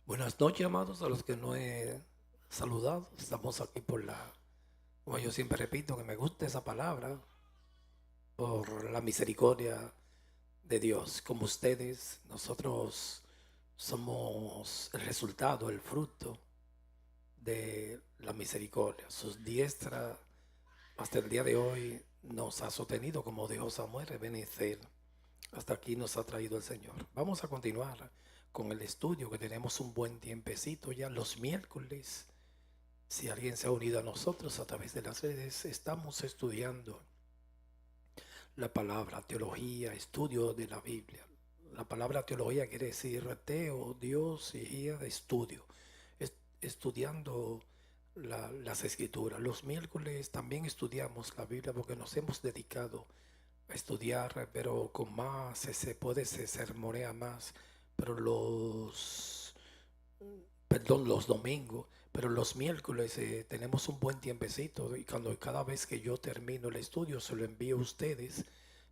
Buenas noches, amados, a los que no he saludado. Estamos aquí como yo siempre repito, que me gusta esa palabra, por la misericordia de Dios. Como ustedes, nosotros somos el resultado, el fruto de la misericordia. Sus diestra hasta el día de hoy nos ha sostenido como Dios a muere, benecer. Hasta aquí nos ha traído el Señor. Vamos a continuar con el estudio, que tenemos un buen tiempecito ya los miércoles. Si alguien se ha unido a nosotros a través de las redes, estamos estudiando la palabra teología, estudio de la Biblia. La palabra teología quiere decir teo, Dios, y guía de estudio. Estudiando las escrituras. Los miércoles también estudiamos la Biblia porque nos hemos dedicado a estudiar, pero con más, se sermonea más. Pero los domingos, pero los miércoles tenemos un buen tiempecito, y cada vez que yo termino el estudio se lo envío a ustedes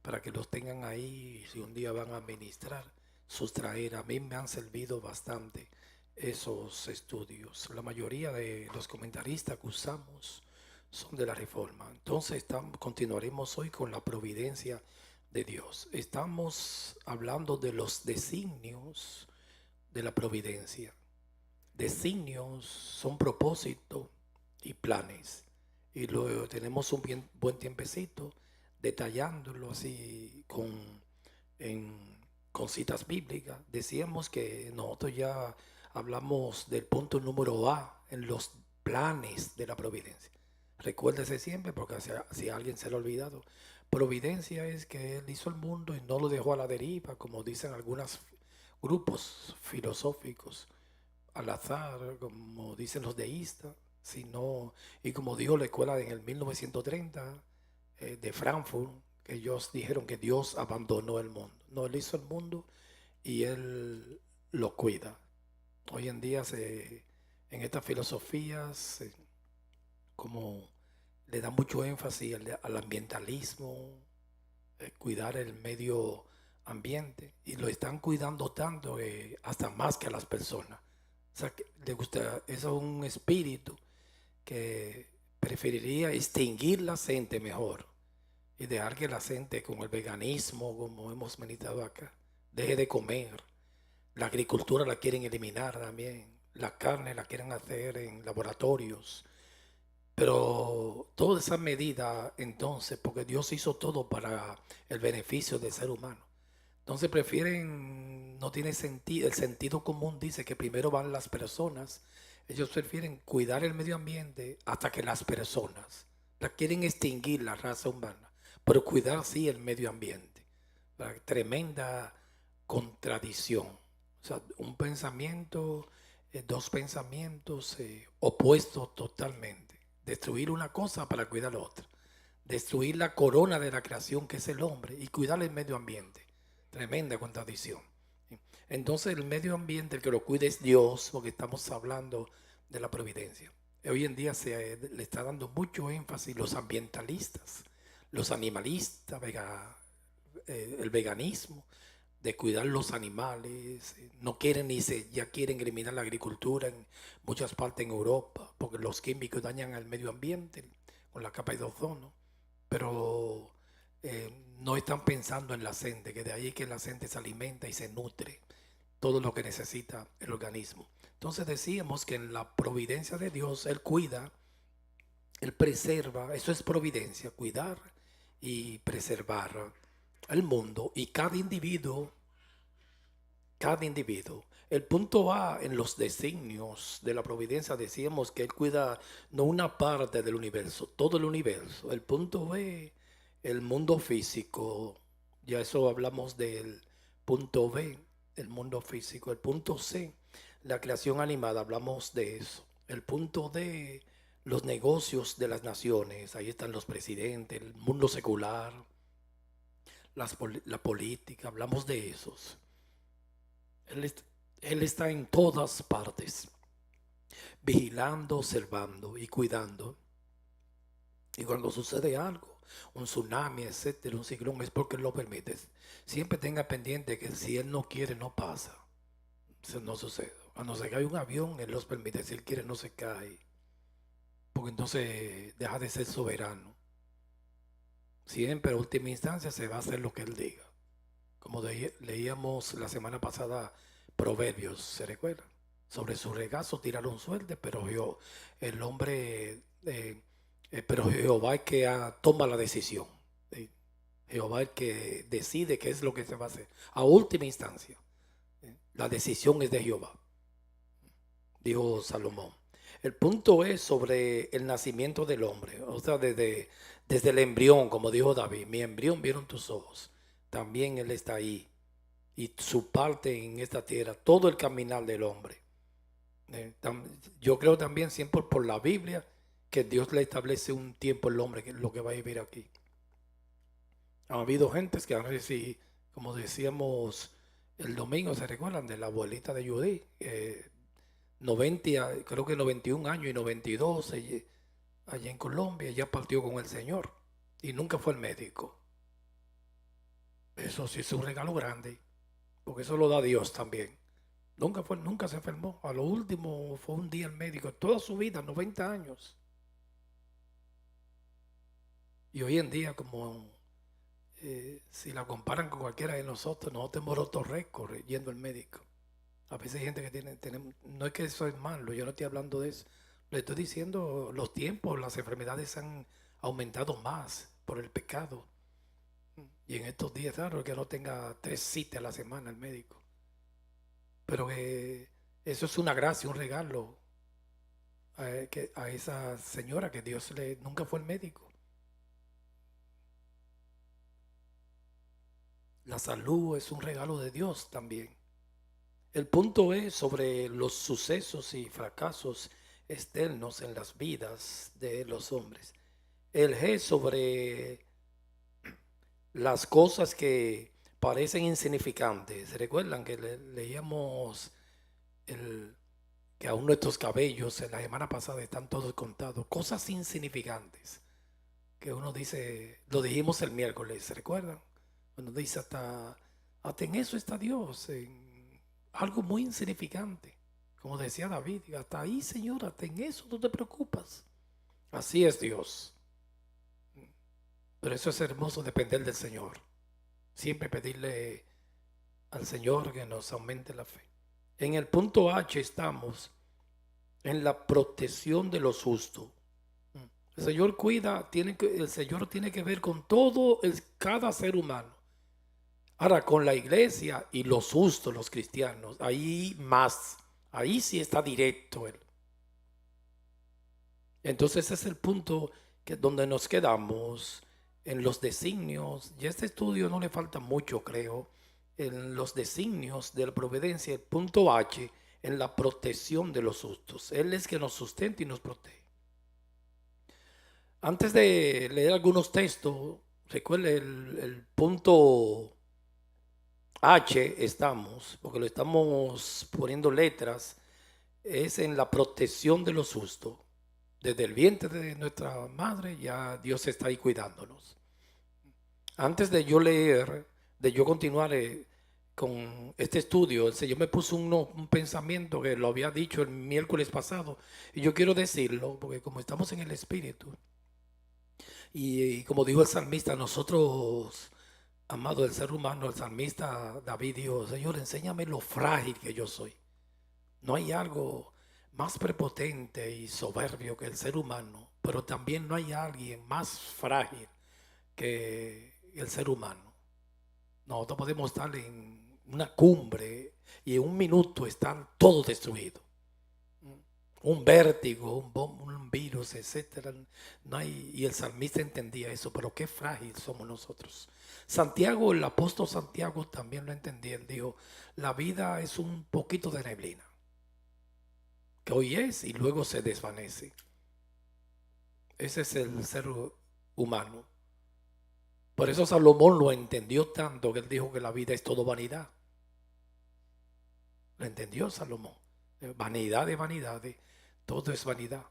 para que los tengan ahí si un día van a ministrar, sustraer. A mí me han servido bastante esos estudios. La mayoría de los comentaristas que usamos son de la Reforma. Entonces continuaremos hoy con la providencia de Dios. Estamos hablando de los designios de la providencia. Designios son propósitos y planes. Y luego tenemos un buen tiempecito detallándolo así en, con citas bíblicas. Decíamos que nosotros ya hablamos del punto número A en los planes de la providencia. Recuérdese siempre, porque si a alguien se le ha olvidado, providencia es que Él hizo el mundo y no lo dejó a la deriva, como dicen algunos grupos filosóficos, al azar, como dicen los deístas, sino, y como dijo la escuela en el 1930 de Frankfurt, que ellos dijeron que Dios abandonó el mundo. No, Él hizo el mundo y Él lo cuida. Hoy en día en estas filosofías como le da mucho énfasis al ambientalismo, cuidar el medio ambiente, y lo están cuidando tanto, hasta más que a las personas. O sea, que le gusta, eso es un espíritu que preferiría extinguir la gente mejor y dejar que la gente con el veganismo, como hemos meditado acá, deje de comer. La agricultura la quieren eliminar también. La carne la quieren hacer en laboratorios. Pero toda esa medida, entonces, porque Dios hizo todo para el beneficio del ser humano. Entonces prefieren, no tiene sentido, el sentido común dice que primero van las personas. Ellos prefieren cuidar el medio ambiente hasta que las personas. La quieren extinguir la raza humana, pero cuidar sí el medio ambiente. La tremenda contradicción. O sea, un pensamiento, dos pensamientos opuestos totalmente. Destruir una cosa para cuidar la otra. Destruir la corona de la creación, que es el hombre, y cuidar el medio ambiente. Tremenda contradicción. Entonces el medio ambiente, el que lo cuida es Dios, porque estamos hablando de la providencia. Hoy en día le está dando mucho énfasis los ambientalistas, los animalistas, el veganismo, de cuidar los animales. No quieren ya quieren eliminar la agricultura en muchas partes en Europa, porque los químicos dañan al medio ambiente con la capa de ozono. Pero no están pensando en la gente, que de ahí que la gente se alimenta y se nutre todo lo que necesita el organismo. Entonces decíamos que en la providencia de Dios, Él cuida, Él preserva. Eso es providencia, cuidar y preservar el mundo y cada individuo. Cada individuo. El punto A en los designios de la providencia, decíamos que Él cuida no una parte del universo, todo el universo. El punto B, el mundo físico. Ya eso hablamos del punto B, el mundo físico. El punto C, la creación animada, hablamos de eso. El punto D, los negocios de las naciones. Ahí están los presidentes, el mundo secular, la política, hablamos de esos. Él, él está en todas partes, vigilando, observando y cuidando. Y cuando sucede algo, un tsunami, etcétera, un ciclón, es porque Él lo permite. Siempre tenga pendiente que si Él no quiere, no pasa. Eso no sucede. Cuando se cae un avión, Él los permite. Si Él quiere, no se cae. Porque entonces deja de ser soberano. Siempre, en última instancia, se va a hacer lo que Él diga. Como leíamos la semana pasada, Proverbios, ¿se recuerda? Sobre su regazo tiraron suerte, pero el hombre, pero Jehová es que toma la decisión. Jehová es el que decide qué es lo que se va a hacer. A última instancia, la decisión es de Jehová, dijo Salomón. El punto es sobre el nacimiento del hombre, o sea, desde el embrión, como dijo David, mi embrión vieron tus ojos. También Él está ahí y su parte en esta tierra, todo el caminar del hombre. Yo creo también siempre por la Biblia que Dios le establece un tiempo al hombre, que es lo que va a vivir aquí. Ha habido gentes que han recibido, como decíamos el domingo, ¿se recuerdan? De la abuelita de Judy, 90, creo que 91 años y 92, allá en Colombia, ella partió con el Señor y nunca fue al médico. Eso sí es un regalo grande, porque eso lo da Dios también. Nunca se enfermó. A lo último fue un día al médico, toda su vida, 90 años. Y hoy en día, como si la comparan con cualquiera de nosotros tenemos otro récord yendo al médico. A veces hay gente que no es que eso es malo, yo no estoy hablando de eso. Le estoy diciendo los tiempos, las enfermedades han aumentado más por el pecado. Y en estos días, claro, que no tenga 3 citas a la semana al médico. Pero eso es una gracia, un regalo a esa señora que Dios nunca fue el médico. La salud es un regalo de Dios también. El punto es sobre los sucesos y fracasos externos en las vidas de los hombres. El G sobre las cosas que parecen insignificantes. ¿Recuerdan que leíamos que aún nuestros cabellos en la semana pasada están todos contados? Cosas insignificantes que uno dice, lo dijimos el miércoles, ¿se recuerdan? Uno dice hasta en eso está Dios, en algo muy insignificante. Como decía David, hasta ahí, Señor, hasta en eso tú te preocupas. Así es Dios. Pero eso es hermoso, depender del Señor. Siempre pedirle al Señor que nos aumente la fe. En el punto H estamos en la protección de los justos. El Señor cuida, el Señor tiene que ver con cada ser humano. Ahora, con la iglesia y los justos, los cristianos, ahí sí está directo Él. Entonces ese es el punto donde nos quedamos en los designios. Y a este estudio no le falta mucho, creo, en los designios de la providencia, el punto H, en la protección de los justos. Él es que nos sustenta y nos protege. Antes de leer algunos textos, recuerde el punto H estamos, porque lo estamos poniendo letras, es en la protección de los justos. Desde el vientre de nuestra madre ya Dios está ahí cuidándonos. Antes de yo leer, de yo continuar con este estudio, el Señor me puso un pensamiento que lo había dicho el miércoles pasado y yo quiero decirlo porque como estamos en el Espíritu y como dijo el salmista, nosotros, amado del ser humano, el salmista David dijo, Señor, enséñame lo frágil que yo soy. No hay algo más prepotente y soberbio que el ser humano, pero también no hay alguien más frágil que el ser humano. Nosotros podemos estar en una cumbre y en un minuto estar todo destruido. Un vértigo, un virus, etcétera. No hay, y el salmista entendía eso, pero qué frágil somos nosotros. Santiago, el apóstol Santiago también lo entendía. Él dijo, la vida es un poquito de neblina, que hoy es y luego se desvanece. Ese es el ser humano. Por eso Salomón lo entendió tanto que él dijo que la vida es todo vanidad. Lo entendió Salomón. Vanidad de vanidades, todo es vanidad.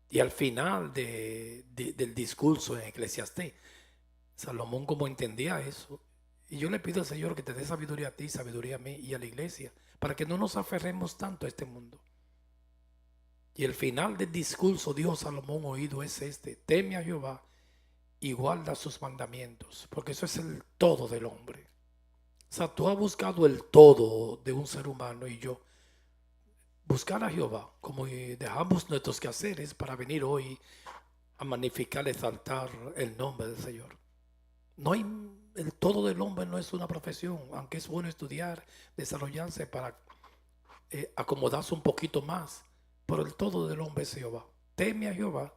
Y al final del discurso en Eclesiastés, Salomón como entendía eso. Y yo le pido al Señor que te dé sabiduría a ti, sabiduría a mí y a la iglesia, para que no nos aferremos tanto a este mundo. Y el final del discurso dijo Salomón oído es este: teme a Jehová y guarda sus mandamientos, porque eso es el todo del hombre. O sea, tú has buscado el todo de un ser humano y yo. Buscar a Jehová, como dejamos nuestros quehaceres para venir hoy a magnificar, exaltar el nombre del Señor. No hay, el todo del hombre no es una profesión, aunque es bueno estudiar, desarrollarse para acomodarse un poquito más, pero el todo del hombre es Jehová. Teme a Jehová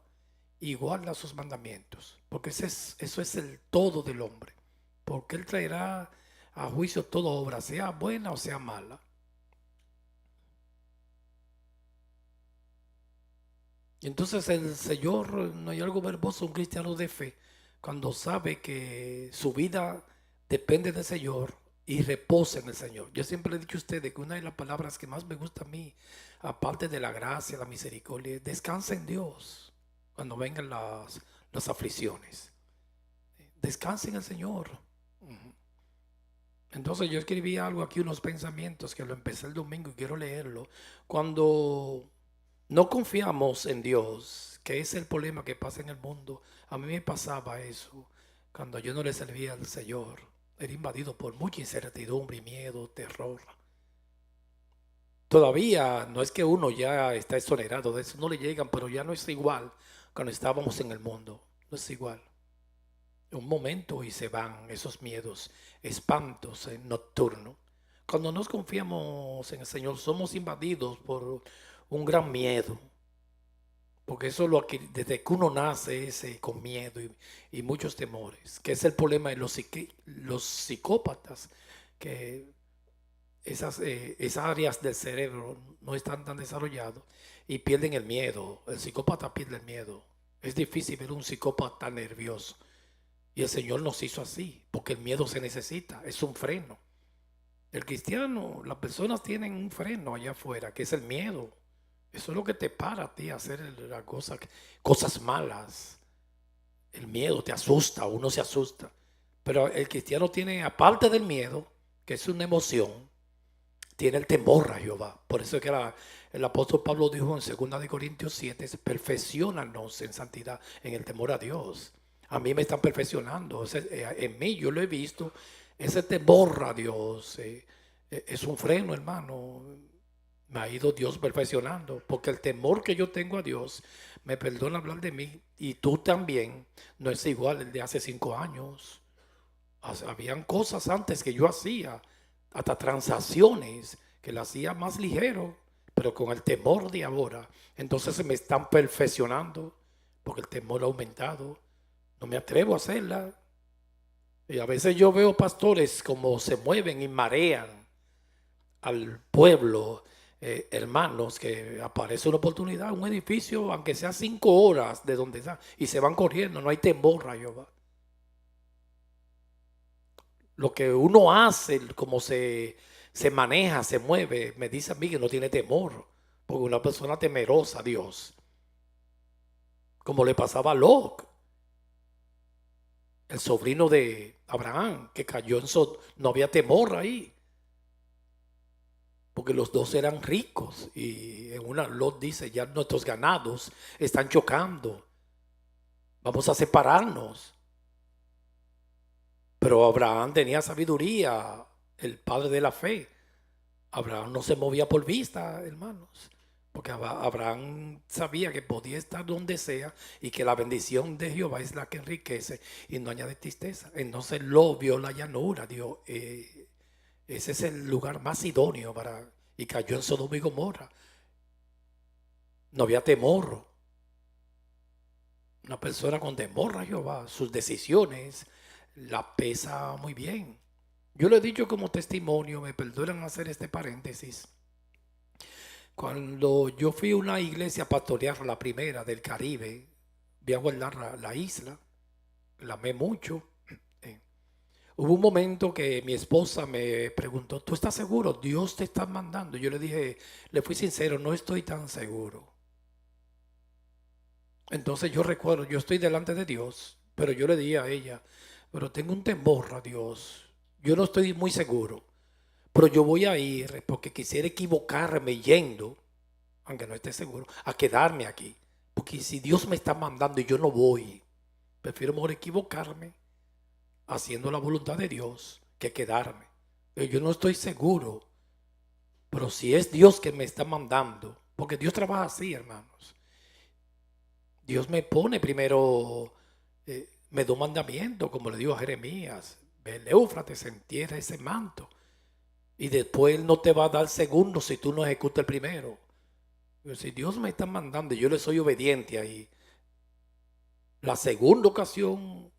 y guarda sus mandamientos, porque eso es el todo del hombre, porque Él traerá a juicio toda obra, sea buena o sea mala. Entonces el Señor, no hay algo verboso, un cristiano de fe, cuando sabe que su vida depende del Señor y reposa en el Señor. Yo siempre le he dicho a ustedes que una de las palabras que más me gusta a mí, aparte de la gracia, la misericordia, es descansa en Dios cuando vengan las aflicciones. Descansa en el Señor. Entonces yo escribí algo aquí, unos pensamientos que lo empecé el domingo y quiero leerlo. Cuando no confiamos en Dios, que es el problema que pasa en el mundo. A mí me pasaba eso cuando yo no le servía al Señor. Era invadido por mucha incertidumbre, miedo, terror. Todavía no es que uno ya está exonerado de eso, no le llegan, pero ya no es igual cuando estábamos en el mundo. No es igual. Un momento y se van esos miedos, espantos nocturnos. Cuando nos confiamos en el Señor, somos invadidos por un gran miedo, porque eso desde que uno nace es con miedo y muchos temores, que es el problema de los psicópatas, que esas áreas del cerebro no están tan desarrolladas y pierden el miedo. El psicópata pierde el miedo. Es difícil ver un psicópata nervioso. Y el Señor nos hizo así, porque el miedo se necesita, es un freno. El cristiano, las personas tienen un freno allá afuera, que es el miedo. Eso es lo que te para a ti a hacer las cosas malas. El miedo te asusta, uno se asusta. Pero el cristiano tiene, aparte del miedo, que es una emoción, tiene el temor a Jehová. Por eso es que el apóstol Pablo dijo en 2 de Corintios 7, perfecciónanos en santidad, en el temor a Dios. A mí me están perfeccionando. En mí yo lo he visto. Ese temor a Dios es un freno, hermano. Me ha ido Dios perfeccionando. Porque el temor que yo tengo a Dios, me perdona hablar de mí, y tú también, no es igual el de hace 5 años. Habían cosas antes que yo hacía, hasta transacciones que las hacía más ligero, pero con el temor de ahora. Entonces se me están perfeccionando porque el temor ha aumentado. No me atrevo a hacerla. Y a veces yo veo pastores como se mueven y marean al pueblo, hermanos, que aparece una oportunidad, un edificio, aunque sea 5 horas de donde está, y se van corriendo, no hay temor a Jehová. Lo que uno hace, como se maneja, se mueve, me dice a mí que no tiene temor, porque una persona temerosa a Dios, como le pasaba a Lot, el sobrino de Abraham, que cayó no había temor ahí, porque los dos eran ricos, y en una Lot dice, ya nuestros ganados están chocando, vamos a separarnos. Pero Abraham tenía sabiduría, el padre de la fe. Abraham no se movía por vista, hermanos, porque Abraham sabía que podía estar donde sea y que la bendición de Jehová es la que enriquece y no añade tristeza. Entonces lo vio la llanura, Dios, ese es el lugar más idóneo y cayó en Sodoma y Gomorra. No había temor. Una persona con temor a Jehová, sus decisiones la pesa muy bien. Yo lo he dicho como testimonio, me perdonan hacer este paréntesis. Cuando yo fui a una iglesia pastorear, la primera del Caribe, voy a guardar la isla, la amé mucho. Hubo un momento que mi esposa me preguntó, ¿tú estás seguro? Dios te está mandando. Yo le dije, le fui sincero, no estoy tan seguro. Entonces yo recuerdo, yo estoy delante de Dios, pero yo le dije a ella, pero tengo un temor a Dios. Yo no estoy muy seguro, pero yo voy a ir porque quisiera equivocarme yendo, aunque no esté seguro, a quedarme aquí. Porque si Dios me está mandando y yo no voy, prefiero mejor equivocarme haciendo la voluntad de Dios que quedarme. Yo no estoy seguro, pero si es Dios que me está mandando, porque Dios trabaja así, hermanos. Dios me pone primero, me da un mandamiento, como le digo a Jeremías, ve el Éufrates, entierra ese manto. Y después Él no te va a dar segundo si tú no ejecutas el primero. Pero si Dios me está mandando y yo le soy obediente ahí, la segunda ocasión,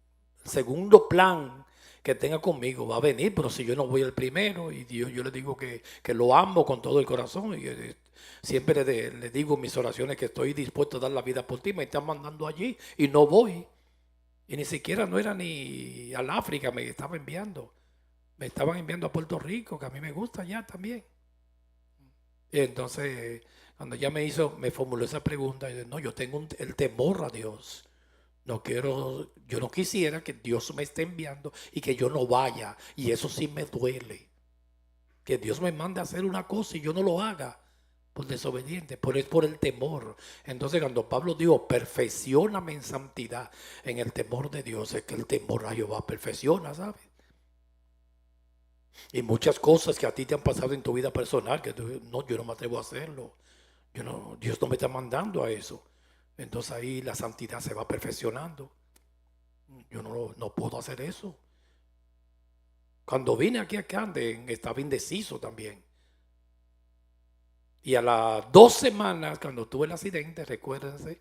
el segundo plan que tenga conmigo va a venir, pero si yo no voy al primero y Dios, yo le digo que lo amo con todo el corazón y siempre le digo en mis oraciones que estoy dispuesto a dar la vida por ti, me están mandando allí y no voy. Y ni siquiera no era ni al África, me estaban enviando a Puerto Rico, que a mí me gusta ya también. Y entonces, cuando ya me formuló esa pregunta, yo dije, no, yo tengo el temor a Dios. Yo no quisiera que Dios me esté enviando y que yo no vaya. Y eso sí me duele. Que Dios me mande a hacer una cosa y yo no lo haga por desobediente, pero es por el temor. Entonces cuando Pablo dijo, perfeccióname en santidad, en el temor de Dios, es que el temor a Jehová perfecciona, ¿sabes? Y muchas cosas que a ti te han pasado en tu vida personal, que no, yo no me atrevo a hacerlo. Dios no me está mandando a eso. Entonces ahí la santidad se va perfeccionando. Yo no puedo hacer eso. Cuando vine aquí a Camden estaba indeciso también. Y a las 2 semanas, cuando tuve el accidente, recuérdense,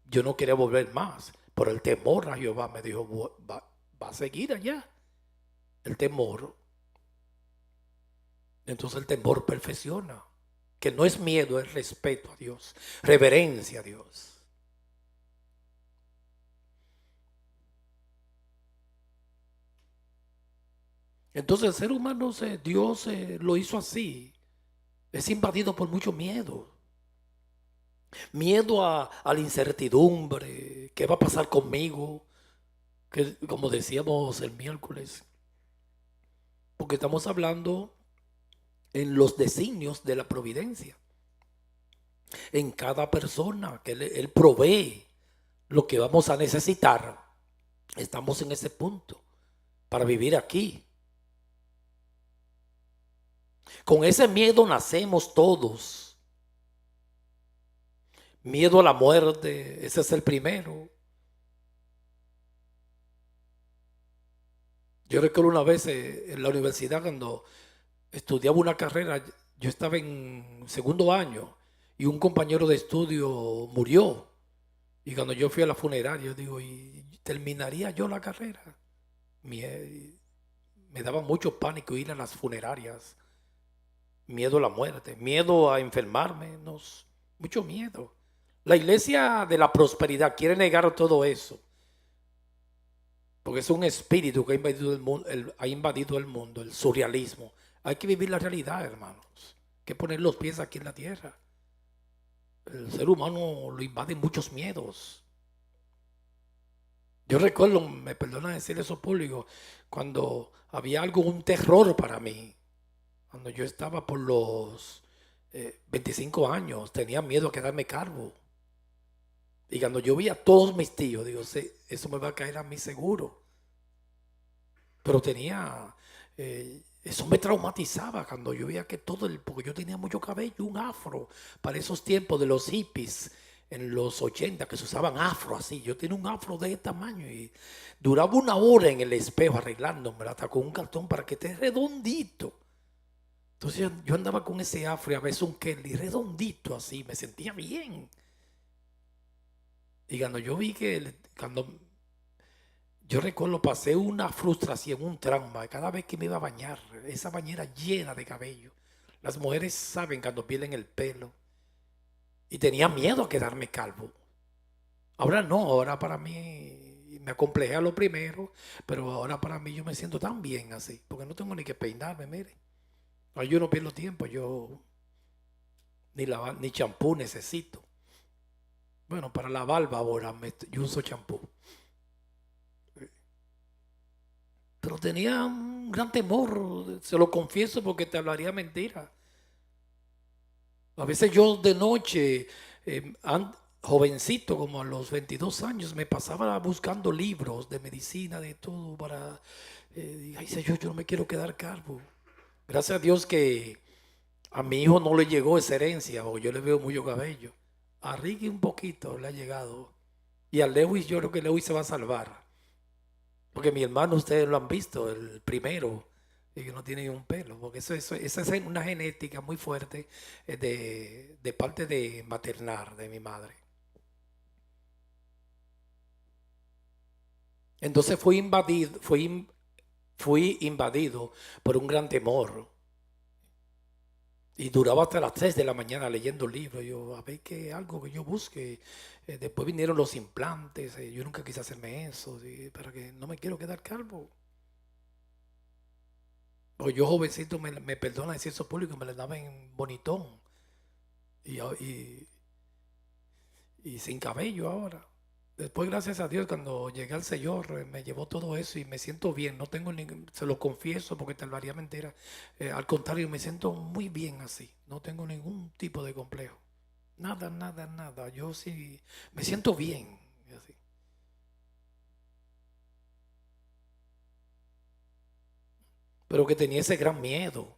yo no quería volver más. Por el temor a Jehová me dijo, va a seguir allá. El temor. Entonces el temor perfecciona. Que no es miedo, es respeto a Dios, reverencia a Dios. Entonces el ser humano, Dios lo hizo así. Es invadido por mucho miedo. Miedo a la incertidumbre. ¿Qué va a pasar conmigo? Que, como decíamos el miércoles. Porque estamos hablando en los designios de la providencia. En cada persona que Él provee lo que vamos a necesitar. Estamos en ese punto para vivir aquí. Con ese miedo nacemos todos. Miedo a la muerte, ese es el primero. Yo recuerdo una vez en la universidad cuando estudiaba una carrera, yo estaba en segundo año y un compañero de estudio murió. Y cuando yo fui a la funeraria, yo digo, ¿y terminaría yo la carrera? Me daba mucho pánico ir a las funerarias. Miedo a la muerte, miedo a enfermarme, mucho miedo. La iglesia de la prosperidad quiere negar todo eso. Porque es un espíritu que ha invadido el mundo, el surrealismo. Hay que vivir la realidad, hermanos. Hay que poner los pies aquí en la tierra. El ser humano lo invaden muchos miedos. Yo recuerdo, me perdona decir eso público, cuando había un terror para mí. Cuando yo estaba por los 25 años, tenía miedo a quedarme calvo. Y cuando yo vi a todos mis tíos, digo, sí, eso me va a caer a mí seguro. Pero eso me traumatizaba cuando yo veía que porque yo tenía mucho cabello, un afro, para esos tiempos de los hippies, en los 80, que se usaban afro así. Yo tenía un afro de este tamaño y duraba 1 hora en el espejo arreglándome, hasta con un cartón para que esté redondito. Entonces yo andaba con ese afro y a veces un Kelly redondito así, me sentía bien. Y cuando yo vi cuando yo recuerdo, pasé una frustración, un trauma, cada vez que me iba a bañar, esa bañera llena de cabello. Las mujeres saben cuando pierden el pelo. Y tenía miedo a quedarme calvo. Ahora no, ahora para mí me acomplejé a lo primero, pero ahora para mí yo me siento tan bien así, porque no tengo ni que peinarme, mire. Ahora yo no pierdo tiempo, yo ni champú necesito. Bueno, para la barba ahora yo uso champú. Pero tenía un gran temor, se lo confieso porque te hablaría mentira. A veces yo de noche, jovencito, como a los 22 años, me pasaba buscando libros de medicina, de todo, para, ay Señor, yo no me quiero quedar calvo. Gracias a Dios que a mi hijo no le llegó esa herencia, o yo le veo mucho cabello. A Ricky un poquito le ha llegado. Y a Lewis, yo creo que Lewis se va a salvar. Porque mi hermano, ustedes lo han visto, el primero, ellos no tienen un pelo, porque esa es una genética muy fuerte de parte de maternal de mi madre. Entonces fui invadido por un gran temor. Y duraba hasta las 3 de la mañana leyendo libros. Yo, a ver qué algo que yo busque. Después vinieron los implantes. Yo nunca quise hacerme eso, ¿sí? Para que no me quiero quedar calvo. Porque yo jovencito, me perdona decir eso público, me le daba en bonitón. Y, y sin cabello ahora. Después, gracias a Dios, cuando llegué al Señor, me llevó todo eso y me siento bien. No tengo ningún, se lo confieso porque te lo haría mentira. Al contrario, me siento muy bien así. No tengo ningún tipo de complejo. Nada, nada, nada. Yo sí me siento bien. Así. Pero que tenía ese gran miedo.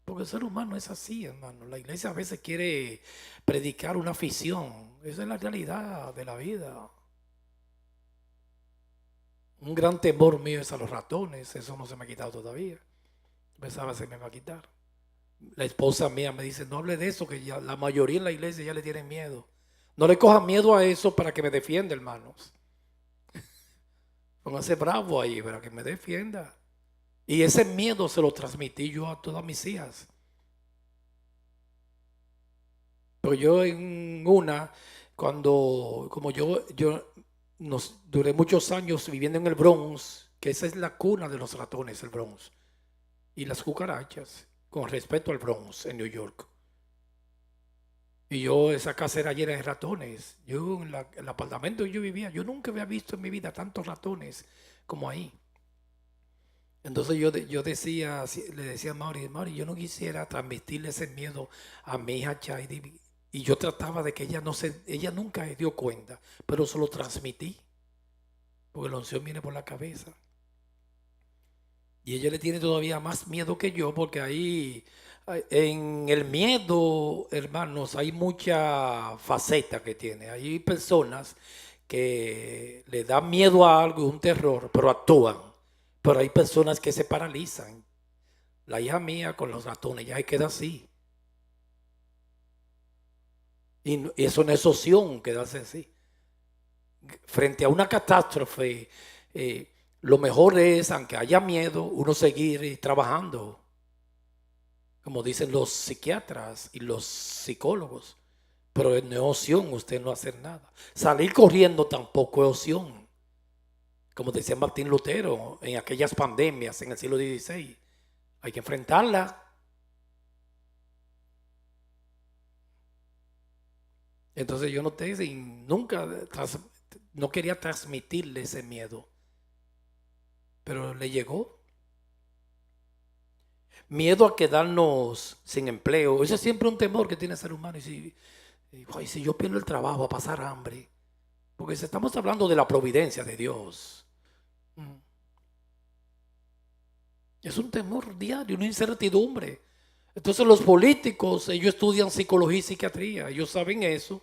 Porque el ser humano es así, hermano. La iglesia a veces quiere predicar una afición. Esa es la realidad de la vida. Un gran temor mío es a los ratones. Eso no se me ha quitado todavía. Pensaba se me va a quitar. La esposa mía me dice, no hable de eso, que ya la mayoría en la iglesia ya le tienen miedo. No le coja miedo a eso para que me defienda, hermanos. Póngase bravo ahí para que me defienda. Y ese miedo se lo transmití yo a todas mis hijas. Pero yo en una, como yo duré muchos años viviendo en el Bronx, que esa es la cuna de los ratones, el Bronx, y las cucarachas, con respecto al Bronx en New York. Y yo, esa casa era llena de ratones. Yo, en el apartamento que yo vivía, yo nunca había visto en mi vida tantos ratones como ahí. Entonces yo decía, le decía a Mauri, yo no quisiera transmitirle ese miedo a mi hija Chaidi. Y yo trataba de que ella nunca se dio cuenta, pero se lo transmití, porque la unción viene por la cabeza. Y ella le tiene todavía más miedo que yo, porque ahí, en el miedo, hermanos, hay mucha faceta que tiene. Hay personas que le dan miedo a algo, un terror, pero actúan. Pero hay personas que se paralizan. La hija mía con los ratones ya se queda así. Y eso no es opción, quedarse así. Frente a una catástrofe, lo mejor es, aunque haya miedo, uno seguir trabajando. Como dicen los psiquiatras y los psicólogos. Pero no es opción usted no hacer nada. Salir corriendo tampoco es opción. Como decía Martín Lutero en aquellas pandemias en el siglo XVI. Hay que enfrentarla. Entonces yo noté y nunca no quería transmitirle ese miedo. Pero le llegó. Miedo a quedarnos sin empleo. Ese es siempre un temor que tiene el ser humano. Si yo pierdo el trabajo, a pasar hambre. Porque estamos hablando de la providencia de Dios. Es un temor diario, una incertidumbre. Entonces los políticos, ellos estudian psicología y psiquiatría. Ellos saben eso.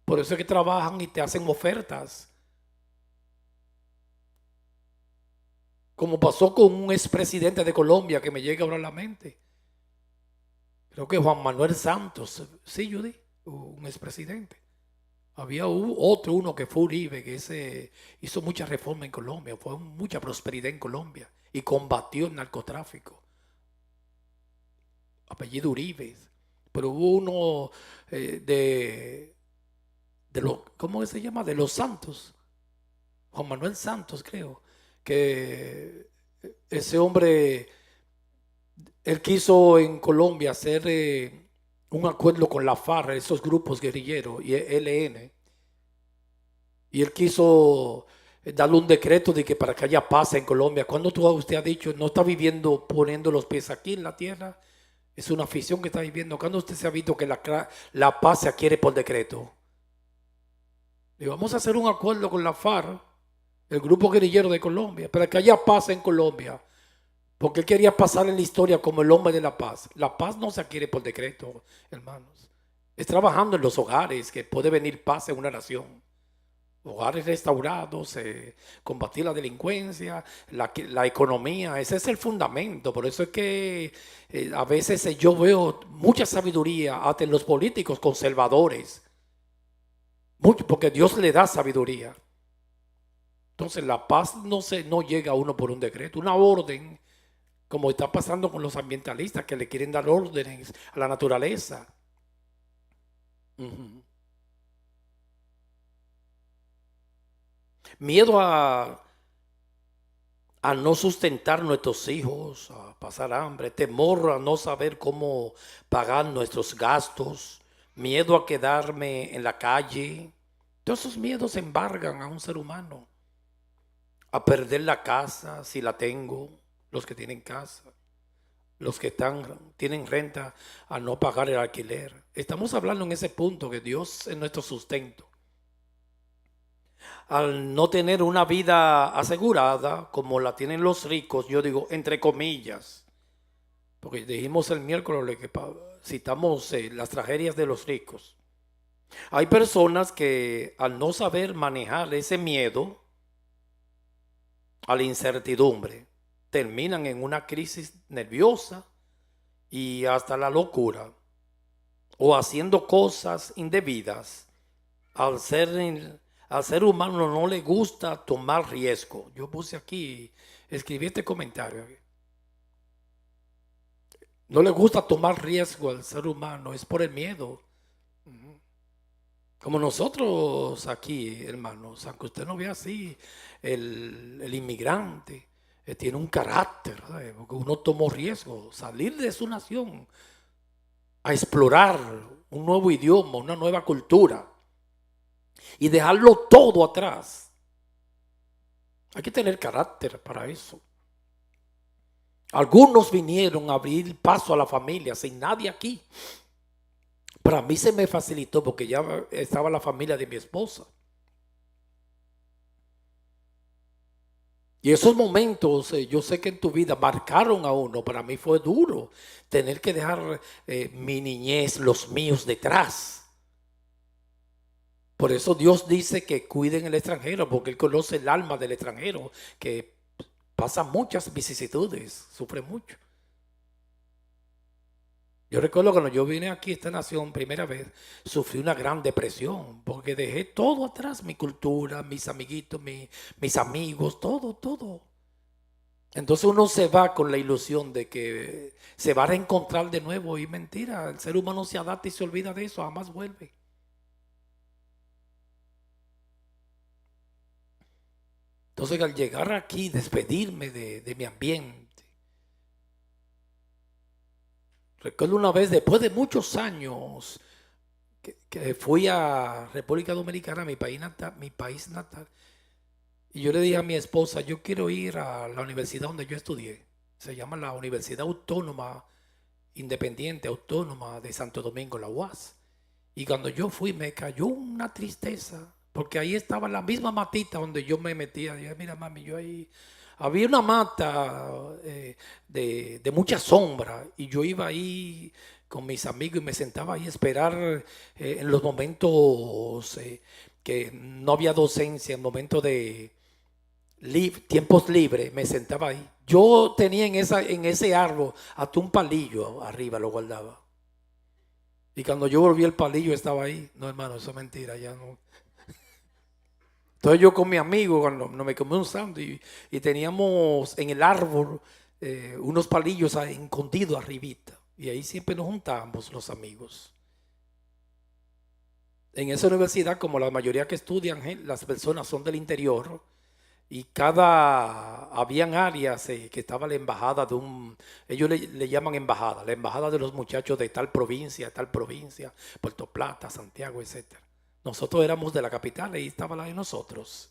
Por eso es que trabajan y te hacen ofertas. Como pasó con un expresidente de Colombia que me llega ahora a la mente. Creo que Juan Manuel Santos. Sí, Judy, un expresidente. Había uno que fue Uribe, que ese hizo mucha reforma en Colombia, fue mucha prosperidad en Colombia y combatió el narcotráfico. Apellido Uribe. Pero hubo uno ¿cómo se llama? De los Santos. Juan Manuel Santos, creo. Que ese hombre, él quiso en Colombia hacer un acuerdo con la FARC, esos grupos guerrilleros, y ELN. Y él quiso darle un decreto de que para que haya paz en Colombia. Cuando usted ha dicho, no está viviendo poniendo los pies aquí en la tierra, es una afición que está viviendo. ¿Cuándo usted se ha visto que la paz se adquiere por decreto? Y vamos a hacer un acuerdo con la FARC, el grupo guerrillero de Colombia, para que haya paz en Colombia. Porque él quería pasar en la historia como el hombre de la paz. La paz no se adquiere por decreto, hermanos. Es trabajando en los hogares que puede venir paz en una nación. Hogares restaurados, combatir la delincuencia, la economía, ese es el fundamento. Por eso es que a veces yo veo mucha sabiduría hasta en los políticos conservadores, mucho, porque Dios le da sabiduría. Entonces la paz no llega a uno por un decreto, una orden, como está pasando con los ambientalistas que le quieren dar órdenes a la naturaleza. Miedo a no sustentar nuestros hijos, a pasar hambre, temor a no saber cómo pagar nuestros gastos, miedo a quedarme en la calle. Todos esos miedos embargan a un ser humano, a perder la casa si la tengo, los que tienen casa, los que tienen renta, a no pagar el alquiler. Estamos hablando en ese punto que Dios es nuestro sustento. Al no tener una vida asegurada como la tienen los ricos, yo digo entre comillas, porque dijimos el miércoles que citamos las tragedias de los ricos. Hay personas que al no saber manejar ese miedo a la incertidumbre, terminan en una crisis nerviosa y hasta la locura, o haciendo cosas indebidas. Al ser humano no le gusta tomar riesgo. Yo puse aquí, escribí este comentario. No le gusta tomar riesgo al ser humano, es por el miedo. Como nosotros aquí, hermanos, aunque usted no vea así, el inmigrante tiene un carácter, ¿sabes? Porque uno tomó riesgo, salir de su nación, a explorar un nuevo idioma, una nueva cultura y dejarlo todo atrás. Hay que tener carácter para eso. Algunos vinieron a abrir paso a la familia sin nadie aquí. Para mí se me facilitó porque ya estaba la familia de mi esposa. Y esos momentos, yo sé que en tu vida marcaron a uno. Para mí fue duro tener que dejar mi niñez, los míos detrás. Por eso Dios dice que cuiden el extranjero, porque Él conoce el alma del extranjero, que pasa muchas vicisitudes, sufre mucho. Yo recuerdo cuando yo vine aquí a esta nación primera vez, sufrí una gran depresión, porque dejé todo atrás, mi cultura, mis amiguitos, mis amigos, todo. Entonces uno se va con la ilusión de que se va a reencontrar de nuevo, y mentira, el ser humano se adapta y se olvida de eso, jamás vuelve. Entonces al llegar aquí, despedirme de mi ambiente. Recuerdo una vez, después de muchos años, que fui a República Dominicana, mi país natal, y yo le dije a mi esposa, yo quiero ir a la universidad donde yo estudié. Se llama la Universidad Autónoma Independiente Autónoma de Santo Domingo, la UAS. Y cuando yo fui me cayó una tristeza, porque ahí estaba la misma matita donde yo me metía. Dije, mira mami, yo ahí... Había una mata de mucha sombra y yo iba ahí con mis amigos y me sentaba ahí a esperar en los momentos que no había docencia, en momentos de tiempos libres, me sentaba ahí. Yo tenía en ese árbol hasta un palillo arriba, lo guardaba. Y cuando yo volví el palillo estaba ahí. No, hermano, eso es mentira, ya no. Entonces yo con mi amigo, cuando me comí un sándwich y teníamos en el árbol unos palillos escondidos arribita. Y ahí siempre nos juntábamos los amigos. En esa universidad, como la mayoría que estudian, las personas son del interior. Y habían áreas que estaba la embajada ellos le llaman embajada, la embajada de los muchachos de tal provincia, Puerto Plata, Santiago, etc. Nosotros éramos de la capital y estaba la de nosotros.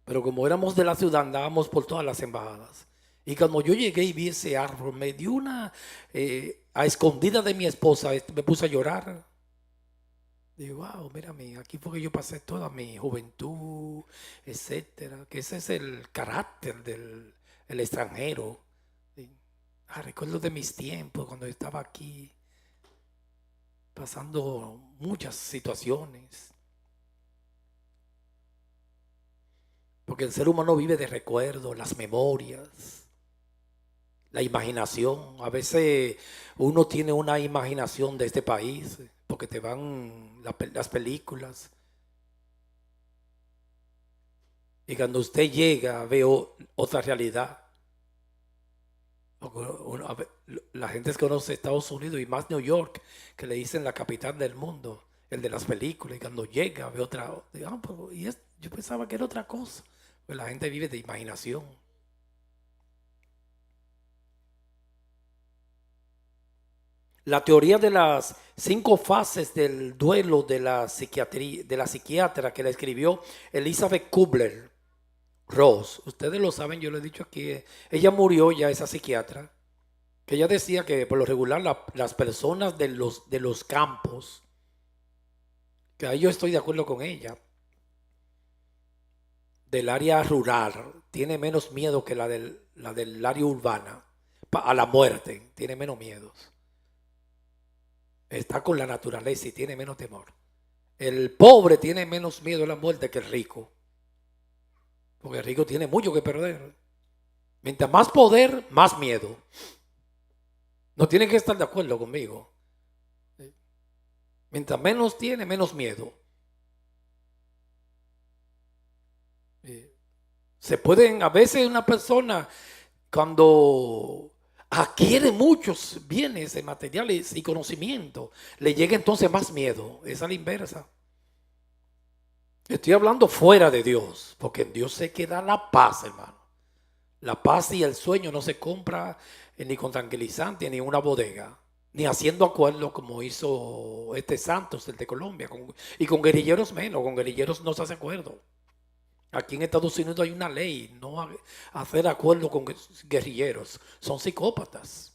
Pero como éramos de la ciudad, andábamos por todas las embajadas. Y cuando yo llegué y vi ese árbol, me dio a escondida de mi esposa, me puse a llorar. Digo, wow, mírame, aquí fue que yo pasé toda mi juventud, etcétera. Que ese es el carácter del el extranjero. Sí. Recuerdo de mis tiempos cuando estaba aquí, pasando muchas situaciones. Porque el ser humano vive de recuerdos, las memorias, la imaginación. A veces uno tiene una imaginación de este país porque te van las películas. Y cuando usted llega, veo otra realidad. La gente conoce Estados Unidos y más New York, que le dicen la capital del mundo, el de las películas. Y cuando llega, ve otra. Yo pensaba que era otra cosa. Pues la gente vive de imaginación. La teoría de las 5 fases del duelo de la psiquiatría, de la psiquiatra que la escribió Elizabeth Kubler-Ross. Ustedes lo saben, yo lo he dicho aquí. Ella murió ya, esa psiquiatra, que ella decía que por lo regular las personas de los campos, que ahí yo estoy de acuerdo con ella, del área rural, tiene menos miedo que la del área urbana, a la muerte, tiene menos miedos. Está con la naturaleza y tiene menos temor. El pobre tiene menos miedo a la muerte que el rico, porque el rico tiene mucho que perder. Mientras más poder, más miedo. No tienen que estar de acuerdo conmigo. Mientras menos tiene, menos miedo. Se pueden, a veces una persona cuando adquiere muchos bienes materiales y conocimiento, le llega entonces más miedo. Es a la inversa. Estoy hablando fuera de Dios, porque en Dios se queda la paz, hermano. La paz y el sueño no se compra ni con tranquilizante ni en una bodega, ni haciendo acuerdos como hizo este Santos, el de Colombia, y con guerrilleros menos. Con guerrilleros no se hace acuerdo. Aquí en Estados Unidos hay una ley, no hacer acuerdo con guerrilleros, son psicópatas.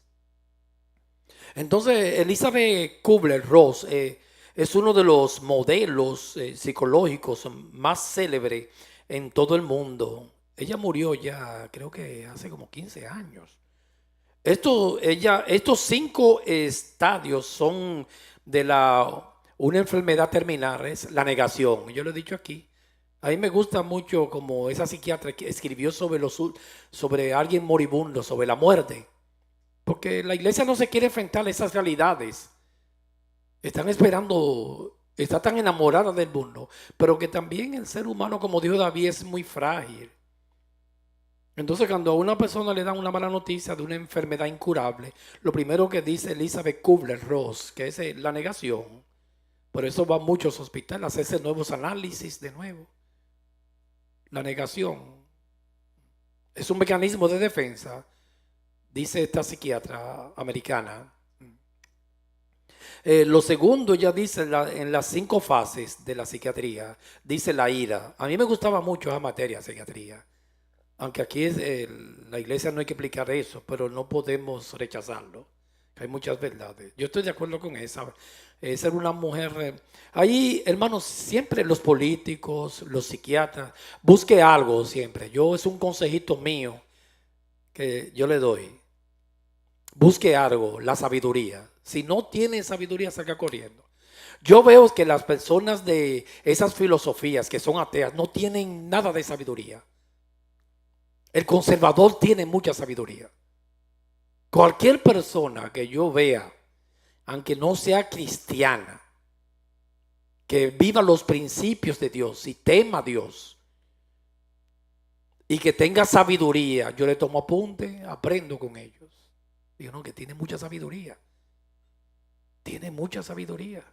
Entonces, Elizabeth Kubler-Ross es uno de los modelos psicológicos más célebres en todo el mundo. Ella murió ya, creo que hace como 15 años. Estos 5 estadios son de una enfermedad terminal, es la negación. Yo lo he dicho aquí. A mí me gusta mucho como esa psiquiatra que escribió sobre alguien moribundo, sobre la muerte. Porque la iglesia no se quiere enfrentar a esas realidades. Están esperando, está tan enamorada del mundo, pero que también el ser humano, como dijo David, es muy frágil. Entonces, cuando a una persona le dan una mala noticia de una enfermedad incurable, lo primero que dice Elizabeth Kubler-Ross, que es la negación. Por eso van muchos hospitales a hacerse nuevos análisis de nuevo. La negación es un mecanismo de defensa, dice esta psiquiatra americana. Lo segundo, ya dice en las 5 fases de la psiquiatría, dice la ira. A mí me gustaba mucho esa materia, psiquiatría. Aunque aquí la iglesia no hay que explicar eso, pero no podemos rechazarlo. Hay muchas verdades. Yo estoy de acuerdo con esa. Ser una mujer. Ahí, hermanos, siempre los políticos, los psiquiatras, busque algo siempre. Es un consejito mío que yo le doy. Busque algo, la sabiduría. Si no tiene sabiduría, salga corriendo. Yo veo que las personas de esas filosofías que son ateas no tienen nada de sabiduría. El conservador tiene mucha sabiduría. Cualquier persona que yo vea, aunque no sea cristiana, que viva los principios de Dios y tema a Dios y que tenga sabiduría, yo le tomo apunte, aprendo con ellos. Digo, no, que tiene mucha sabiduría. Tiene mucha sabiduría.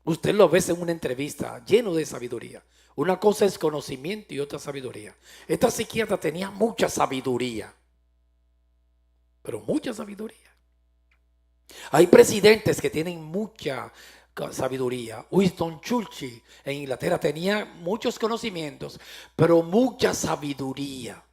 Usted lo ve en una entrevista lleno de sabiduría. Una cosa es conocimiento y otra sabiduría. Esta psiquiatra tenía mucha sabiduría, pero mucha sabiduría. Hay presidentes que tienen mucha sabiduría. Winston Churchill en Inglaterra tenía muchos conocimientos, pero mucha sabiduría.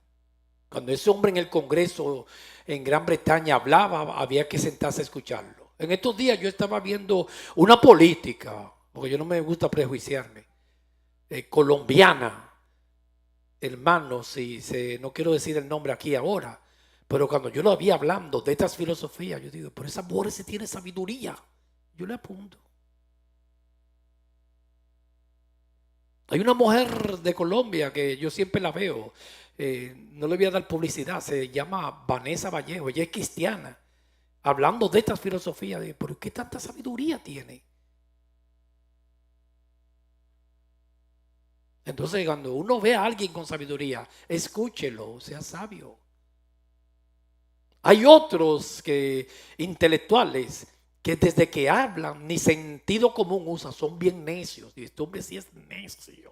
Cuando ese hombre en el Congreso en Gran Bretaña hablaba, había que sentarse a escucharlo. En estos días yo estaba viendo una política, porque yo no me gusta prejuiciarme, colombiana, hermano, no quiero decir el nombre aquí ahora, pero cuando yo lo había hablando de estas filosofías, yo digo, pero esa mujer sí tiene sabiduría. Yo le apunto. Hay una mujer de Colombia que yo siempre la veo, no le voy a dar publicidad, se llama Vanessa Vallejo, ella es cristiana, hablando de estas filosofías, de, ¿pero qué tanta sabiduría tiene? Entonces, cuando uno ve a alguien con sabiduría, escúchelo, sea sabio. Hay otros intelectuales que desde que hablan ni sentido común usan, son bien necios. Y este hombre sí es necio.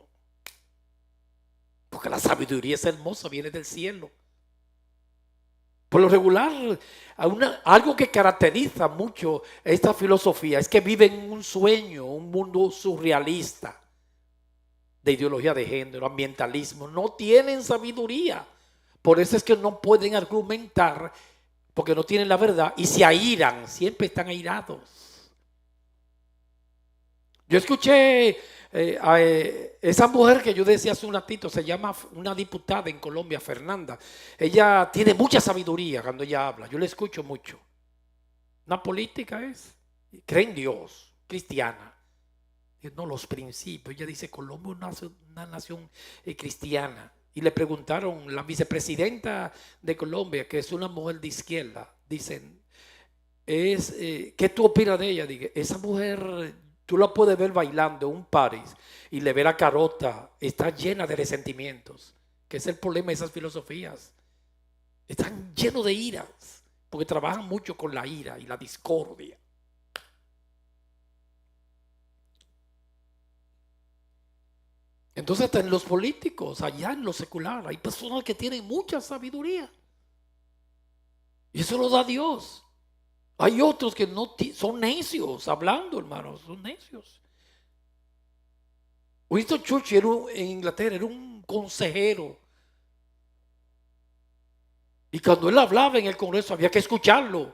Porque la sabiduría es hermosa, viene del cielo. Por lo regular, algo que caracteriza mucho esta filosofía es que viven en un sueño, un mundo surrealista de ideología de género, ambientalismo. No tienen sabiduría. Por eso es que no pueden argumentar, porque no tienen la verdad y se airan, siempre están airados. Yo escuché a esa mujer que yo decía hace un ratito, se llama una diputada en Colombia, Fernanda. Ella tiene mucha sabiduría cuando ella habla, yo le escucho mucho. Una política es, cree en Dios, cristiana. No, los principios. Ella dice, Colombia es una nación cristiana. Y le preguntaron, la vicepresidenta de Colombia, que es una mujer de izquierda, dicen, ¿qué tú opinas de ella? Dije, esa mujer, tú la puedes ver bailando en un París y le ve la carota, está llena de resentimientos, que es el problema de esas filosofías. Están llenos de iras, porque trabajan mucho con la ira y la discordia. Entonces, hasta en los políticos, allá en lo secular, hay personas que tienen mucha sabiduría. Y eso lo da Dios. Hay otros que no son necios, hablando, hermanos, son necios. Winston Churchill en Inglaterra era un consejero. Y cuando él hablaba en el Congreso había que escucharlo.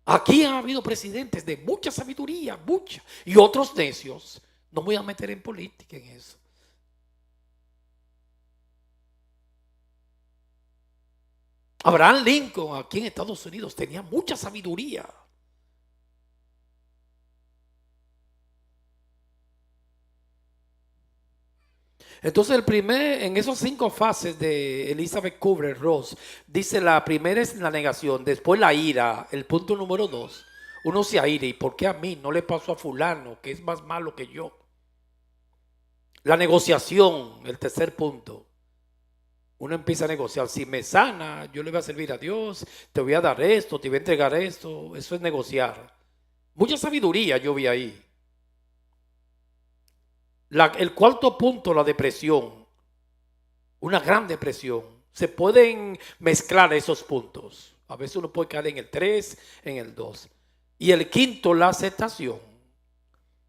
Aquí han habido presidentes de mucha sabiduría, mucha, y otros necios. No me voy a meter en política en eso. Abraham Lincoln aquí en Estados Unidos tenía mucha sabiduría. Entonces en esos 5 fases de Elizabeth Kubler-Ross, dice la primera es la negación, después la ira, el punto número 2, uno se aire, ¿y por qué a mí? No le pasó a fulano, que es más malo que yo. La negociación, el tercer punto. Uno empieza a negociar, si me sana, yo le voy a servir a Dios, te voy a dar esto, te voy a entregar esto, eso es negociar. Mucha sabiduría yo vi ahí. El cuarto punto, la depresión, una gran depresión. Se pueden mezclar esos puntos. A veces uno puede caer en el 3, en el 2. Y el quinto, la aceptación.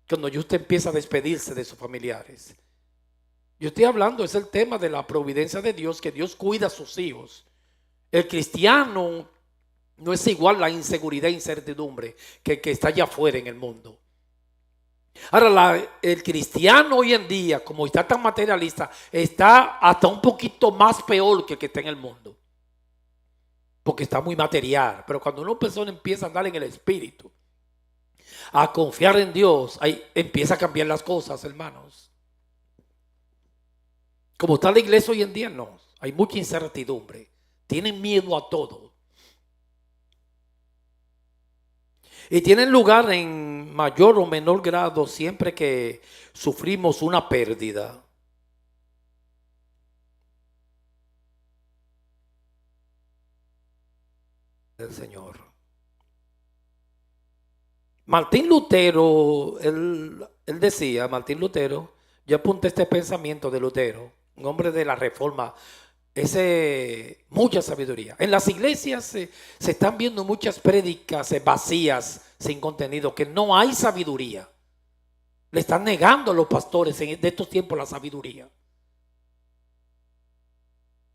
Cuando usted empieza a despedirse de sus familiares. Yo estoy hablando, es el tema de la providencia de Dios, que Dios cuida a sus hijos. El cristiano no es igual la inseguridad e incertidumbre que está allá afuera en el mundo. Ahora, el cristiano hoy en día, como está tan materialista, está hasta un poquito más peor que el que está en el mundo. Porque está muy material. Pero cuando una persona empieza a andar en el espíritu, a confiar en Dios, ahí empieza a cambiar las cosas, hermanos. Como está la iglesia hoy en día, no. Hay mucha incertidumbre. Tienen miedo a todo. Y tienen lugar en mayor o menor grado siempre que sufrimos una pérdida. Del Señor. Martín Lutero, él decía, Martín Lutero, yo apunté este pensamiento de Lutero, un hombre de la Reforma, mucha sabiduría. En las iglesias se están viendo muchas prédicas vacías sin contenido, que no hay sabiduría. Le están negando a los pastores de estos tiempos la sabiduría.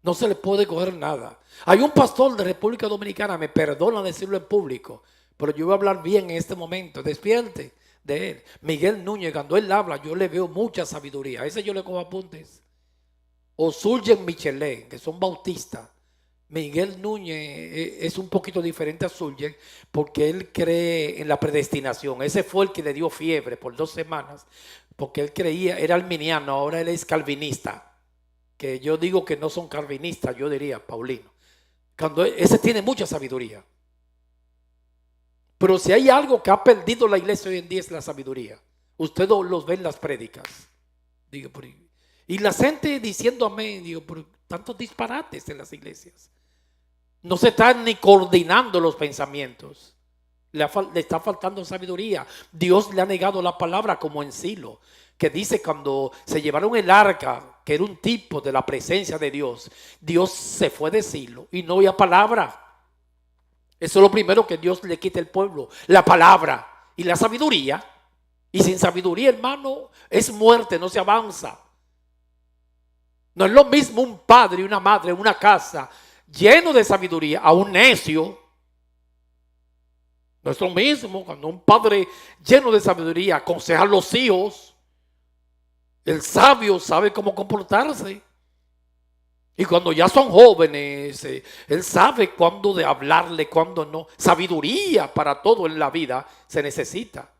No se le puede coger nada. Hay un pastor de República Dominicana, me perdona decirlo en público, pero yo voy a hablar bien en este momento. Despierte de él. Miguel Núñez, cuando él habla, yo le veo mucha sabiduría. A ese yo le cojo apuntes. O Surgen Michelet, que son bautistas. Miguel Núñez es un poquito diferente a Surgen porque él cree en la predestinación. Ese fue el que le dio fiebre por 2 semanas porque él creía, era arminiano, ahora él es calvinista. Que yo digo que no son calvinistas, yo diría, Paulino. Cuando ese tiene mucha sabiduría. Pero si hay algo que ha perdido la iglesia hoy en día es la sabiduría. Usted los ve en las prédicas. Digo, y la gente diciendo amén, digo, por tantos disparates en las iglesias. No se están ni coordinando los pensamientos. Le está faltando sabiduría. Dios le ha negado la palabra como en Silo, que dice cuando se llevaron el arca, que era un tipo de la presencia de Dios, Dios se fue de Silo y no había palabra. Eso es lo primero que Dios le quita al pueblo, la palabra y la sabiduría. Y sin sabiduría, hermano, es muerte, no se avanza. No es lo mismo un padre y una madre en una casa lleno de sabiduría a un necio. No es lo mismo cuando un padre lleno de sabiduría aconseja a los hijos. El sabio sabe cómo comportarse. Y cuando ya son jóvenes, él sabe cuándo de hablarle, cuándo no. Sabiduría para todo en la vida se necesita.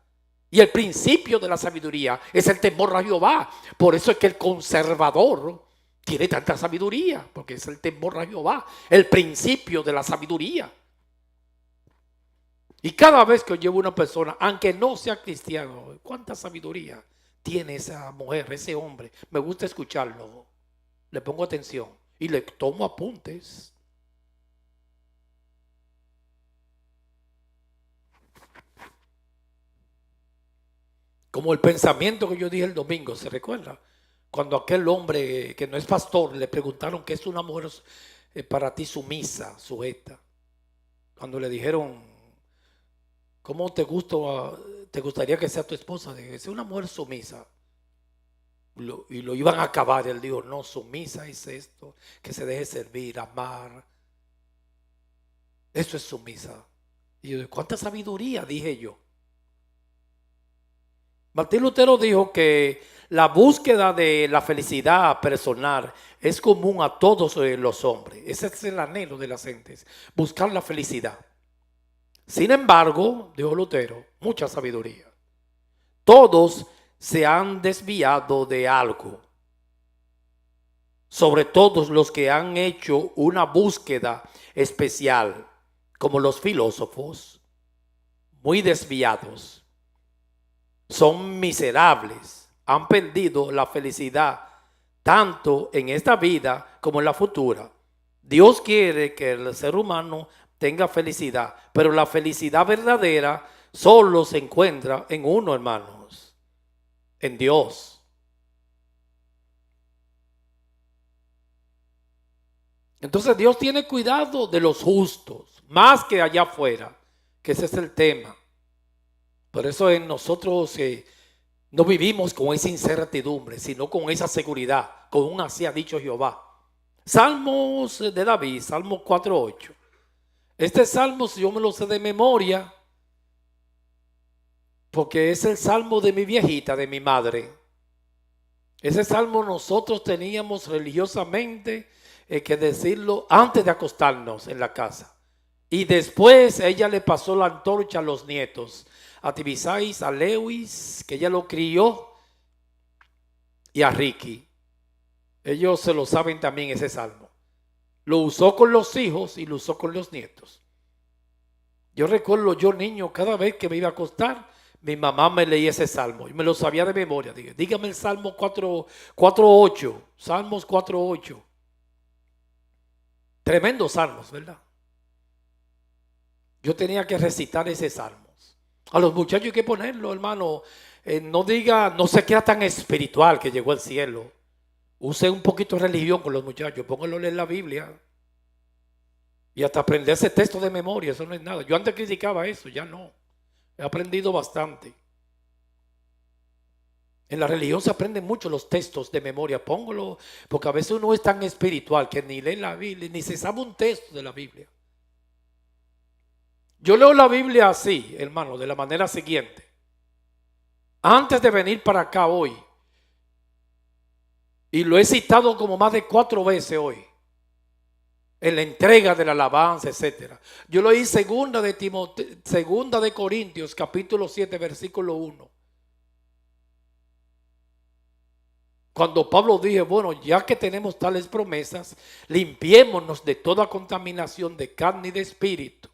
Y el principio de la sabiduría es el temor a Jehová. Por eso es que el conservador tiene tanta sabiduría, porque es el temor a Jehová, el principio de la sabiduría. Y cada vez que yo llevo una persona, aunque no sea cristiano, ¿cuánta sabiduría tiene esa mujer, ese hombre? Me gusta escucharlo, le pongo atención y le tomo apuntes. Como el pensamiento que yo dije el domingo, ¿se recuerda? Cuando aquel hombre que no es pastor le preguntaron qué es una mujer para ti sumisa, sujeta. Cuando le dijeron, ¿cómo te gustaría que sea tu esposa? Dije, es una mujer sumisa. Y lo iban a acabar. Él dijo, no, sumisa es esto, que se deje servir, amar. Eso es sumisa. Y yo, ¿cuánta sabiduría? Dije yo. Martín Lutero dijo que la búsqueda de la felicidad personal es común a todos los hombres. Ese es el anhelo de las gentes, buscar la felicidad. Sin embargo, dijo Lutero, mucha sabiduría. Todos se han desviado de algo. Sobre todo los que han hecho una búsqueda especial, como los filósofos, muy desviados. Son miserables, han perdido la felicidad tanto en esta vida como en la futura. Dios quiere que el ser humano tenga felicidad, pero la felicidad verdadera solo se encuentra en uno, hermanos, en Dios. Entonces Dios tiene cuidado de los justos, más que allá afuera, que ese es el tema. Por eso en nosotros no vivimos con esa incertidumbre, sino con esa seguridad, con un así ha dicho Jehová. Salmos de David, Salmo 4:8. Este salmo yo me lo sé de memoria, porque es el salmo de mi viejita, de mi madre. Ese salmo nosotros teníamos religiosamente que decirlo antes de acostarnos en la casa. Y después ella le pasó la antorcha a los nietos, a Tibisais, a Lewis, que ella lo crió, y a Ricky. Ellos se lo saben también ese salmo. Lo usó con los hijos y lo usó con los nietos. Yo recuerdo, yo niño, cada vez que me iba a acostar, mi mamá me leía ese salmo y me lo sabía de memoria. Dígame el Salmo 4:8, Salmos 4:8. Tremendos salmos, ¿verdad? Yo tenía que recitar ese salmo. A los muchachos hay que ponerlo, hermano. No se queda tan espiritual que llegó al cielo. Use un poquito de religión con los muchachos. Pónganlo a leer la Biblia. Y hasta aprender ese texto de memoria. Eso no es nada. Yo antes criticaba eso, ya no. He aprendido bastante. En la religión se aprenden mucho los textos de memoria. Póngalo, porque a veces uno es tan espiritual que ni lee la Biblia, ni se sabe un texto de la Biblia. Yo leo la Biblia así, hermano, de la manera siguiente. Antes de venir para acá hoy, y lo he citado como más de 4 veces hoy, en la entrega de la alabanza, etcétera. Yo lo leí segunda de Corintios, capítulo 7, versículo 1. Cuando Pablo dijo, bueno, ya que tenemos tales promesas, limpiémonos de toda contaminación de carne y de espíritu,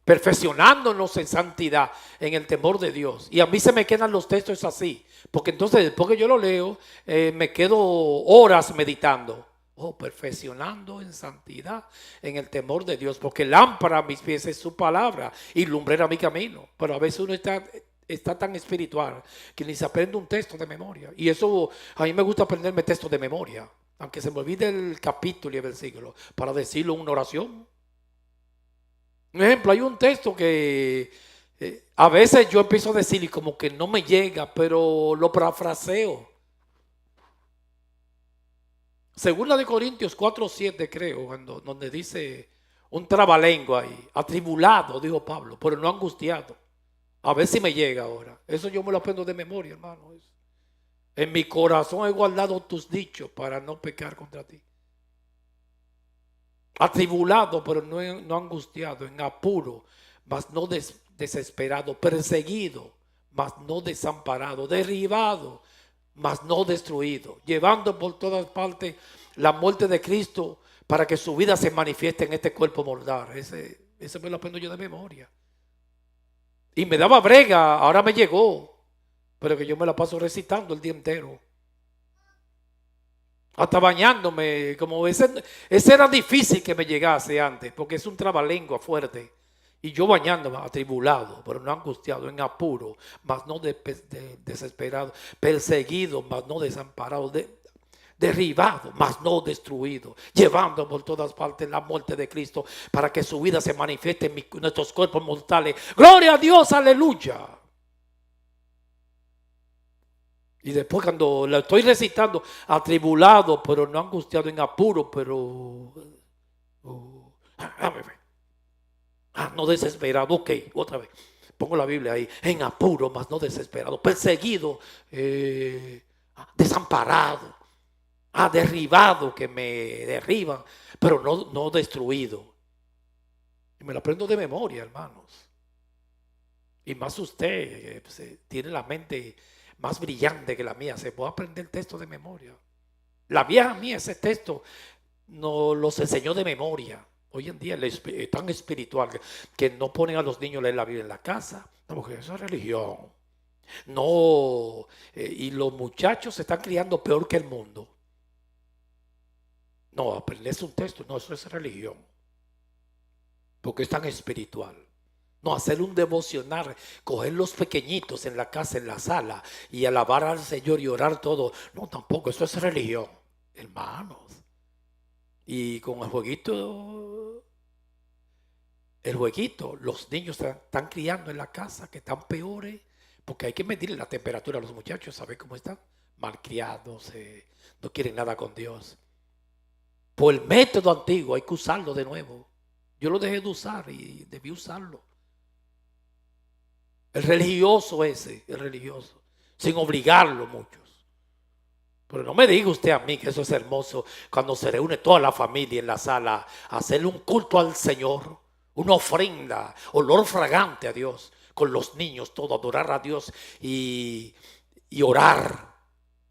perfeccionándonos en santidad, en el temor de Dios. Y a mí se me quedan los textos así, porque entonces después que yo lo leo, me quedo horas meditando. Oh, perfeccionando en santidad, en el temor de Dios, porque lámpara a mis pies es su palabra y lumbrera mi camino. Pero a veces uno está tan espiritual que ni se aprende un texto de memoria. Y eso, a mí me gusta aprenderme textos de memoria, aunque se me olvide el capítulo y el versículo, para decirlo en una oración. Un ejemplo, hay un texto que a veces yo empiezo a decir y como que no me llega, pero lo parafraseo. Segunda de Corintios 4:7 creo, donde dice un trabalengua ahí, atribulado, dijo Pablo, pero no angustiado. A ver si me llega ahora. Eso yo me lo aprendo de memoria, hermano. En mi corazón he guardado tus dichos para no pecar contra ti. Atribulado, pero no angustiado, en apuro, mas no desesperado, perseguido, mas no desamparado, derribado, mas no destruido, llevando por todas partes la muerte de Cristo para que su vida se manifieste en este cuerpo mortal. Ese me lo aprendo yo de memoria. Y me daba brega, ahora me llegó, pero que yo me la paso recitando el día entero. Hasta bañándome, como ese era difícil que me llegase antes, porque es un trabalengua fuerte. Y yo bañándome, atribulado, pero no angustiado, en apuro, mas no desesperado, perseguido, mas no desamparado, derribado, mas no destruido, llevando por todas partes la muerte de Cristo para que su vida se manifieste en nuestros cuerpos mortales. Gloria a Dios, aleluya. Y después cuando la estoy recitando, atribulado, pero no angustiado, en apuro, pero no desesperado. Ok, otra vez. Pongo la Biblia ahí. En apuro, mas no desesperado. Perseguido, desamparado. Derribado, que me derriban, pero no destruido. Y me lo aprendo de memoria, hermanos. Y más usted, tiene la mente más brillante que la mía, se puede aprender el texto de memoria. La vieja mía, ese texto nos los enseñó de memoria. Hoy en día es tan espiritual que no ponen a los niños a leer la Biblia en la casa, no, porque eso es religión. No, y los muchachos se están criando peor que el mundo. No, aprenderse un texto, no, eso es religión, porque es tan espiritual. No, hacer un devocional, coger los pequeñitos en la casa, en la sala, y alabar al Señor y orar todo. No, tampoco, eso es religión, hermanos. Y con el jueguito, los niños están criando en la casa, que están peores, porque hay que medirle la temperatura a los muchachos, saber cómo están, malcriados, no quieren nada con Dios. Por el método antiguo hay que usarlo de nuevo. Yo lo dejé de usar y debí usarlo. El religioso, sin obligarlo muchos. Pero no me diga usted a mí que eso es hermoso cuando se reúne toda la familia en la sala a hacerle un culto al Señor, una ofrenda, olor fragante a Dios, con los niños, todo, adorar a Dios y orar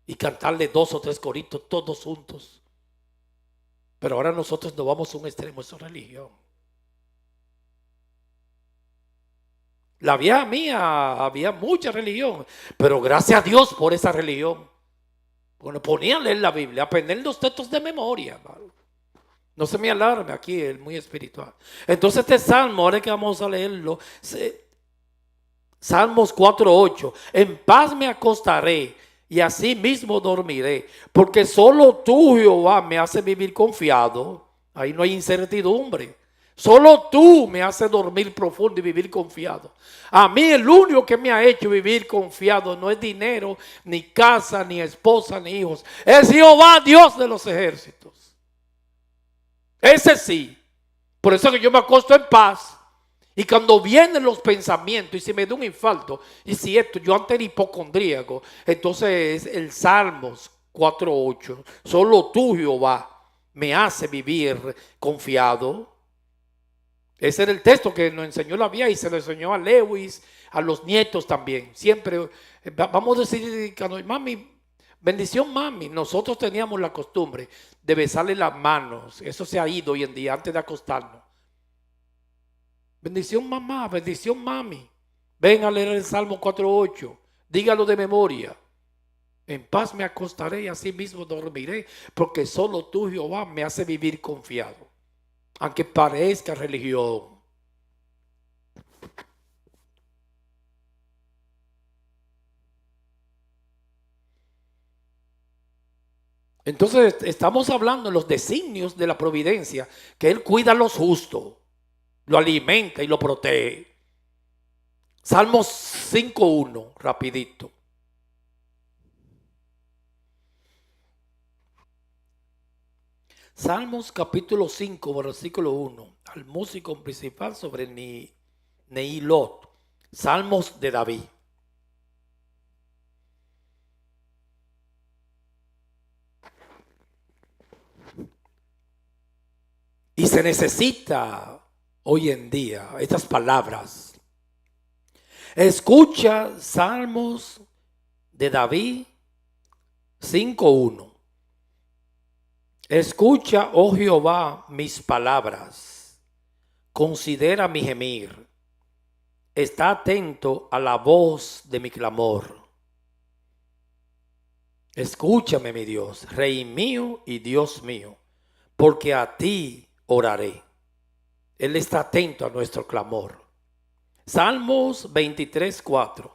y cantarle 2 o 3 coritos todos juntos. Pero ahora nosotros nos vamos a un extremo, eso es religión. La vieja mía había mucha religión, pero gracias a Dios por esa religión. Bueno, ponía a leer la Biblia, a aprender los textos de memoria, hermano. No se me alarme aquí, es muy espiritual. Entonces este salmo, ahora que vamos a leerlo, Salmos 4:8, en paz me acostaré y así mismo dormiré, porque solo tú, Jehová, me hace vivir confiado. Ahí no hay incertidumbre. Solo tú me haces dormir profundo y vivir confiado. A mí el único que me ha hecho vivir confiado no es dinero, ni casa, ni esposa, ni hijos. Es Jehová, Dios de los ejércitos. Ese sí. Por eso que yo me acuesto en paz. Y cuando vienen los pensamientos, y si me da un infarto, y si esto, yo antes era hipocondríaco, entonces es el Salmos 4:8. Solo tú, Jehová, me hace vivir confiado. Ese era el texto que nos enseñó la Biblia y se lo enseñó a Lewis, a los nietos también. Siempre, vamos a decir, mami, bendición mami. Nosotros teníamos la costumbre de besarle las manos. Eso se ha ido hoy en día antes de acostarnos. Bendición mamá, bendición mami. Ven a leer el Salmo 4:8. Dígalo de memoria. En paz me acostaré y así mismo dormiré, porque solo tú, Jehová, me hace vivir confiado. Aunque parezca religión. Entonces estamos hablando de los designios de la providencia, que Él cuida a los justos, lo alimenta y lo protege. Salmos 5:1, rapidito. Salmos capítulo 5, versículo 1, al músico principal sobre Neilot. Salmos de David. Y se necesita hoy en día estas palabras. Escucha Salmos de David 5:1. Escucha, oh Jehová, mis palabras. Considera mi gemir. Está atento a la voz de mi clamor. Escúchame, mi Dios, Rey mío y Dios mío, porque a ti oraré. Él está atento a nuestro clamor. Salmos 23:4.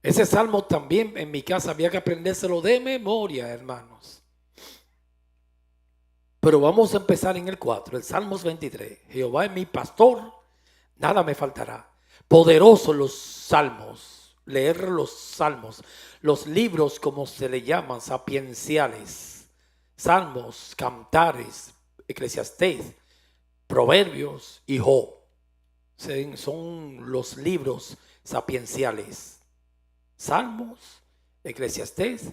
Ese salmo también en mi casa había que aprendérselo de memoria, hermanos. Pero vamos a empezar en el 4, el Salmos 23. Jehová es mi pastor, nada me faltará. Poderosos los salmos, leer los salmos, los libros como se le llaman, sapienciales, salmos, cantares, eclesiastés, proverbios y Job. Son los libros sapienciales. Salmos, eclesiastés,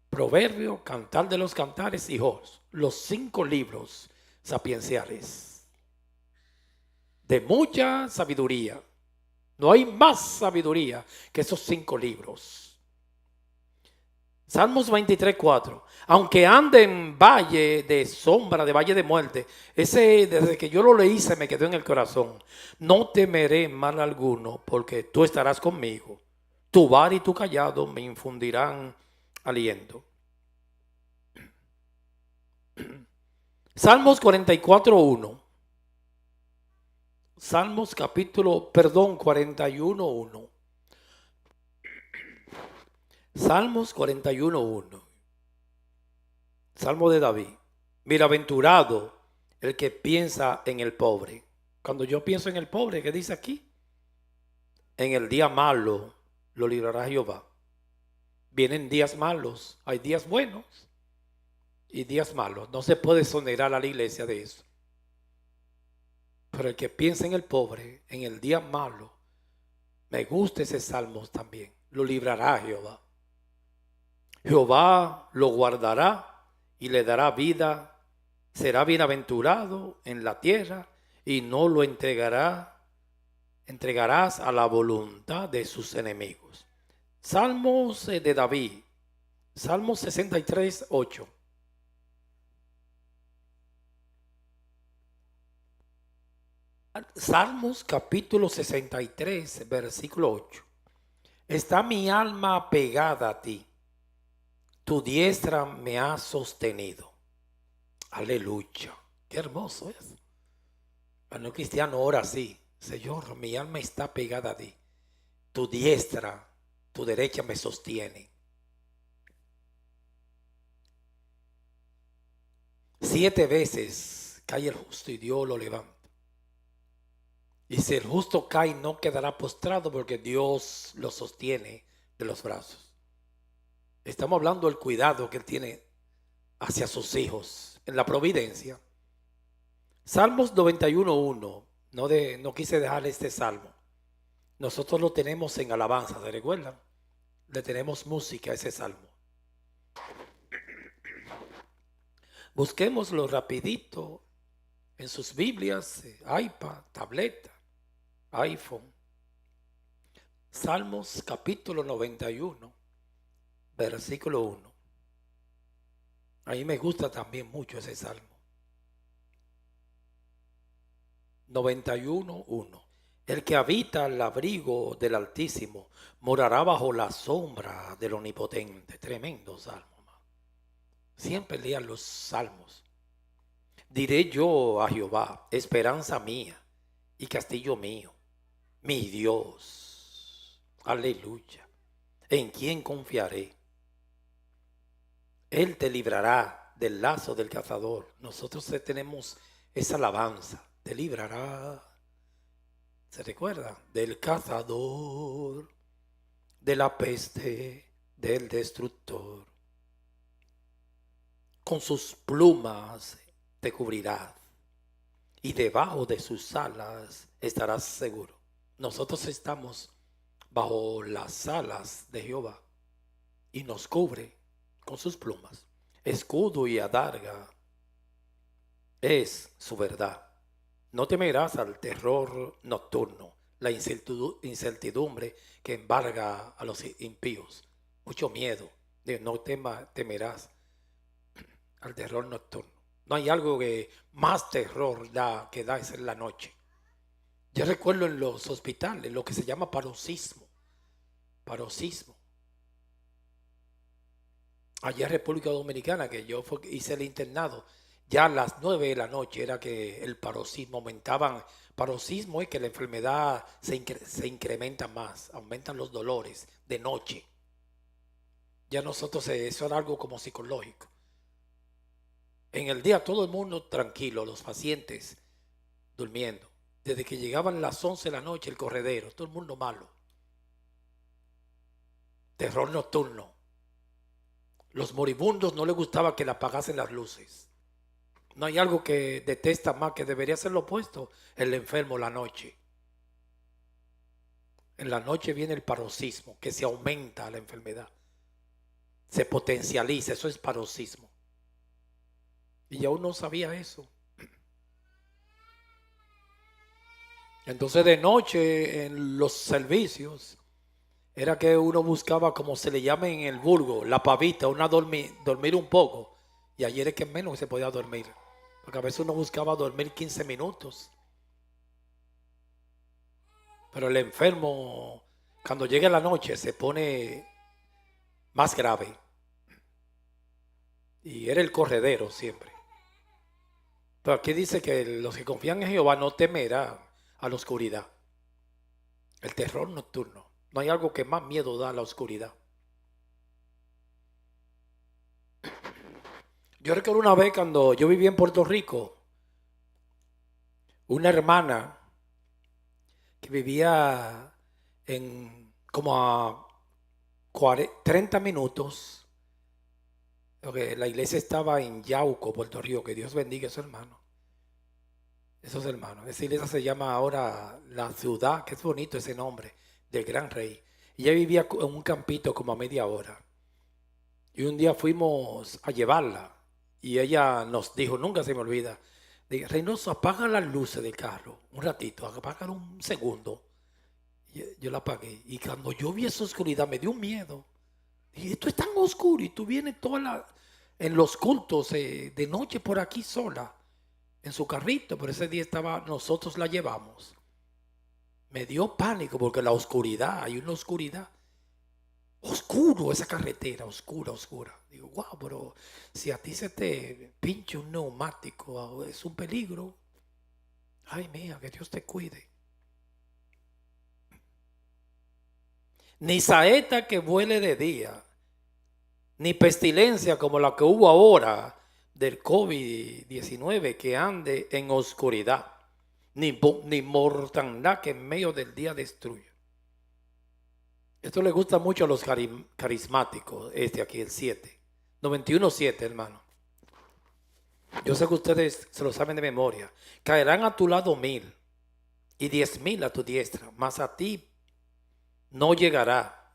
proverbio, cantar de los cantares y Job. Los 5 libros sapienciales de mucha sabiduría. No hay más sabiduría que esos 5 libros. Salmos 23:4. Aunque ande en valle de sombra, de valle de muerte, ese desde que yo lo leí se me quedó en el corazón. No temeré mal alguno, porque tú estarás conmigo. Tu vara y tu callado me infundirán aliento. Salmos 44:1. Salmos 41:1. Salmos 41:1. Salmo de David. Bienaventurado el que piensa en el pobre. Cuando yo pienso en el pobre, ¿qué dice aquí? En el día malo lo librará Jehová. Vienen días malos, hay días buenos y días malos. No se puede exonerar a la iglesia de eso. Pero el que piensa en el pobre, en el día malo, me gusta ese salmo también. Lo librará Jehová. Jehová lo guardará y le dará vida. Será bienaventurado en la tierra y no lo entregarás a la voluntad de sus enemigos. Salmos de David. Salmos 63:8. Salmos capítulo 63, versículo 8. Está mi alma pegada a ti. Tu diestra me ha sostenido. Aleluya. Qué hermoso es. Cuando el cristiano ora así. Señor, mi alma está pegada a ti. Tu diestra, tu derecha me sostiene. 7 veces cae el justo y Dios lo levanta. Y si el justo cae, no quedará postrado porque Dios lo sostiene de los brazos. Estamos hablando del cuidado que Él tiene hacia sus hijos en la providencia. Salmos 91:1. No quise dejar este salmo. Nosotros lo tenemos en alabanza, ¿se recuerdan? Le tenemos música a ese salmo. Busquémoslo rapidito en sus Biblias, iPad, tableta, iPhone. Salmos capítulo 91, versículo 1. A mí me gusta también mucho ese salmo. 91:1. El que habita al abrigo del Altísimo morará bajo la sombra del Omnipotente. Tremendo salmo. Siempre lean los salmos. Diré yo a Jehová, esperanza mía y castillo mío, mi Dios. Aleluya. ¿En quién confiaré? Él te librará del lazo del cazador. Nosotros tenemos esa alabanza. Te librará. ¿Se recuerda? Del cazador, de la peste, del destructor. Con sus plumas te cubrirá y debajo de sus alas estarás seguro. Nosotros estamos bajo las alas de Jehová y nos cubre con sus plumas. Escudo y adarga es su verdad. No temerás al terror nocturno, la incertidumbre que embarga a los impíos. Mucho miedo. No temerás al terror nocturno. No hay algo que más terror que da es en la noche. Yo recuerdo en los hospitales lo que se llama paroxismo. Paroxismo. Allá en República Dominicana, que yo hice el internado, ya a las 9 de la noche era que el paroxismo aumentaban. Paroxismo es que la enfermedad se incrementa más, aumentan los dolores de noche. Ya nosotros, eso era algo como psicológico. En el día todo el mundo tranquilo, los pacientes durmiendo. Desde que llegaban las 11 de la noche el corredero, todo el mundo malo. Terror nocturno. Los moribundos no les gustaba que le apagasen las luces. No hay algo que detesta más, que debería ser lo opuesto, el enfermo la noche. En la noche viene el paroxismo, que se aumenta la enfermedad. Se potencializa, eso es paroxismo. Y ya uno sabía eso. Entonces de noche en los servicios era que uno buscaba, como se le llama en el vulgo, la pavita, dormir un poco. Y ayer es que menos se podía dormir. Porque a veces uno buscaba dormir 15 minutos. Pero el enfermo, cuando llega la noche, se pone más grave. Y era el corredero siempre. Pero aquí dice que los que confían en Jehová no temerán a la oscuridad. El terror nocturno. No hay algo que más miedo da a la oscuridad. Yo recuerdo una vez cuando yo vivía en Puerto Rico, una hermana que vivía como a 30 minutos. Okay, la iglesia estaba en Yauco, Puerto Rico. Que Dios bendiga a esos hermanos. Esos hermanos. Esa iglesia se llama ahora La Ciudad, que es bonito ese nombre, del Gran Rey. Y ella vivía en un campito como a media hora. Y un día fuimos a llevarla. Y ella nos dijo, nunca se me olvida, Reynoso, apaga las luces del carro un ratito, apaga un segundo. Y yo la apagué. Y cuando yo vi esa oscuridad me dio miedo. Dije, esto es tan oscuro y tú vienes en los cultos de noche por aquí sola, en su carrito, pero ese día nosotros la llevamos. Me dio pánico porque la oscuridad, hay una oscuridad. Oscuro esa carretera, oscura. Digo, wow, pero si a ti se te pinche un neumático, es un peligro. Ay, mía, que Dios te cuide. Ni saeta que vuele de día, ni pestilencia como la que hubo ahora del COVID-19 que ande en oscuridad, ni mortandad que en medio del día destruya. Esto le gusta mucho a los carismáticos, este aquí, el 7. 91:7, hermano. Yo sé que ustedes se lo saben de memoria. Caerán a tu lado 1000 y 10,000 a tu diestra, mas a ti no llegará.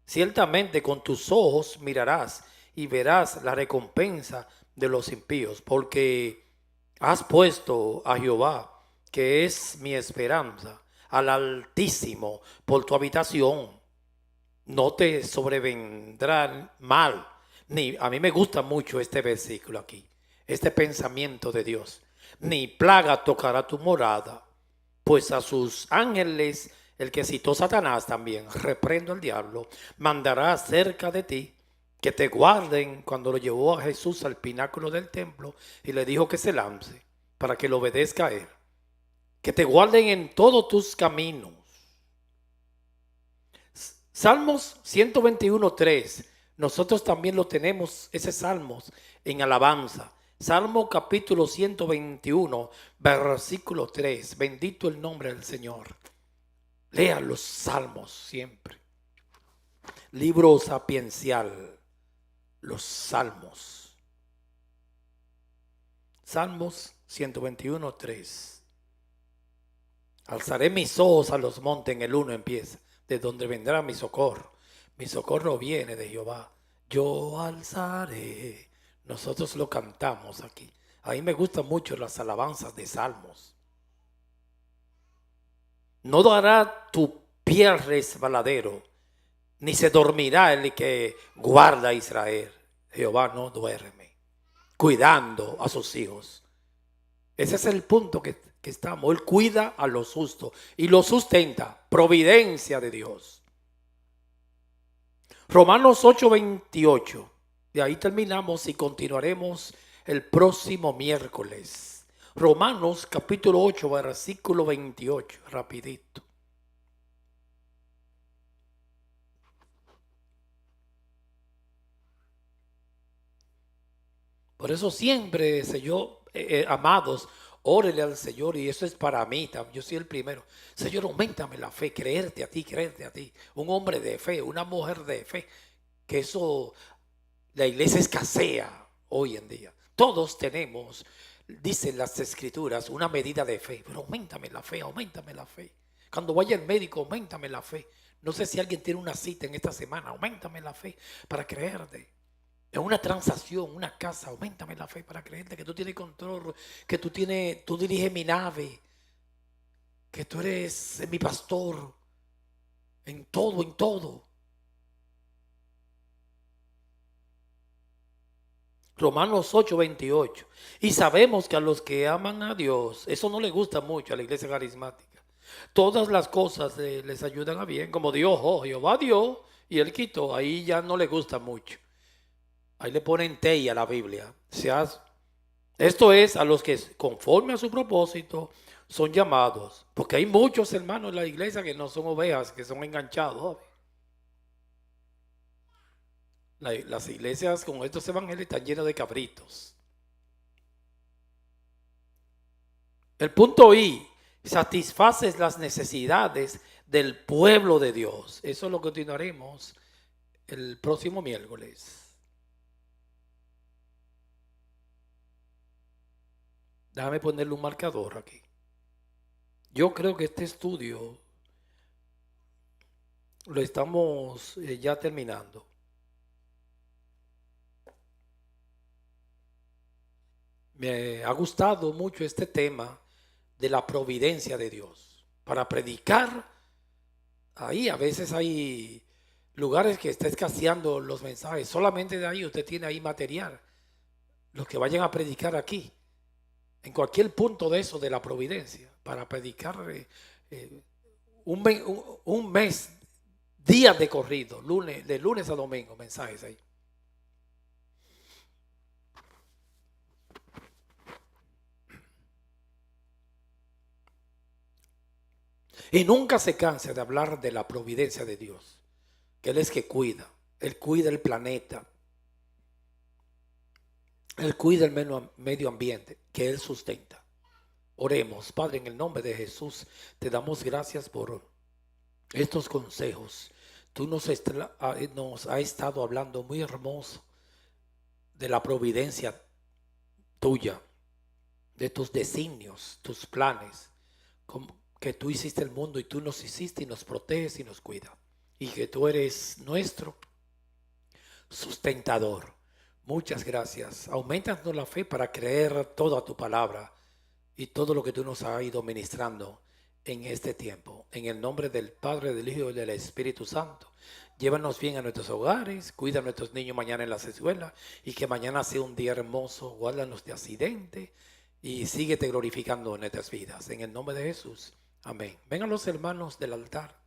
Ciertamente con tus ojos mirarás y verás la recompensa de los impíos, porque has puesto a Jehová, que es mi esperanza, al Altísimo por tu habitación. No te sobrevendrá mal. Ni, a mí me gusta mucho este versículo aquí, este pensamiento de Dios. Ni plaga tocará tu morada, pues a sus ángeles, el que citó Satanás también, reprendo al diablo, mandará cerca de ti, que te guarden. Cuando lo llevó a Jesús al pináculo del templo y le dijo que se lance para que lo obedezca a él, que te guarden en todos tus caminos. Salmos 121:3. Nosotros también lo tenemos, ese salmos en alabanza. Salmo capítulo 121, versículo 3. Bendito el nombre del Señor. Lea los salmos siempre. Libro sapiencial, los salmos. Salmos 121:3. Alzaré mis ojos a los montes, en el 1 empieza, de donde vendrá mi socorro. Mi socorro viene de Jehová. Yo alzaré. Nosotros lo cantamos aquí. A mí me gustan mucho las alabanzas de salmos. No dará tu pie resbaladero, ni se dormirá el que guarda a Israel. Jehová no duerme, cuidando a sus hijos. Ese es el punto que estamos. Él cuida a los justos y los sustenta. Providencia de Dios. Romanos 8:28. De ahí terminamos y continuaremos el próximo miércoles. Romanos capítulo 8, versículo 28. Rapidito. Por eso siempre, Señor, amados, órele al Señor, y eso es para mí. Yo soy el primero. Señor, auméntame la fe, creerte a ti, creerte a ti. Un hombre de fe, una mujer de fe, que eso la iglesia escasea hoy en día. Todos tenemos, dicen las escrituras, una medida de fe, pero auméntame la fe, auméntame la fe. Cuando vaya al médico, auméntame la fe. No sé si alguien tiene una cita en esta semana, auméntame la fe para creerte. En una transacción, una casa, auméntame la fe para creerte que tú tienes control, que tú diriges mi nave, que tú eres mi pastor en todo, en todo. Romanos 8:28. Y sabemos que a los que aman a Dios, eso no le gusta mucho a la iglesia carismática. Todas las cosas les ayudan a bien, como Dios, Jehová dio y él quitó. Ahí ya no le gusta mucho. Ahí le ponen tey a la Biblia. Esto es a los que conforme a su propósito son llamados. Porque hay muchos hermanos en la iglesia que no son ovejas, que son enganchados. Las iglesias con estos evangelios están llenas de cabritos. El punto I, satisfaces las necesidades del pueblo de Dios. Eso lo continuaremos el próximo miércoles. Déjame ponerle un marcador aquí. Yo creo que este estudio lo estamos ya terminando. Me ha gustado mucho este tema de la providencia de Dios. Para predicar, ahí a veces hay lugares que está escaseando los mensajes. Solamente de ahí usted tiene ahí material. Los que vayan a predicar aquí, en cualquier punto de eso de la providencia, para predicar un mes, días de corrido, de lunes a domingo, mensajes ahí. Y nunca se canse de hablar de la providencia de Dios, que Él es que cuida. Él cuida el planeta. Él cuida el medio ambiente, que Él sustenta. Oremos. Padre, en el nombre de Jesús, te damos gracias por estos consejos. Tú nos has estado hablando muy hermoso de la providencia tuya, de tus designios, tus planes, que tú hiciste el mundo y tú nos hiciste y nos proteges y nos cuida. Y que tú eres nuestro sustentador. Muchas gracias. Aumentanos la fe para creer toda tu palabra y todo lo que tú nos has ido ministrando en este tiempo. En el nombre del Padre, del Hijo y del Espíritu Santo. Llévanos bien a nuestros hogares, cuida a nuestros niños mañana en las escuelas y que mañana sea un día hermoso. Guárdanos de accidente y síguete glorificando en nuestras vidas. En el nombre de Jesús. Amén. Vengan los hermanos del altar.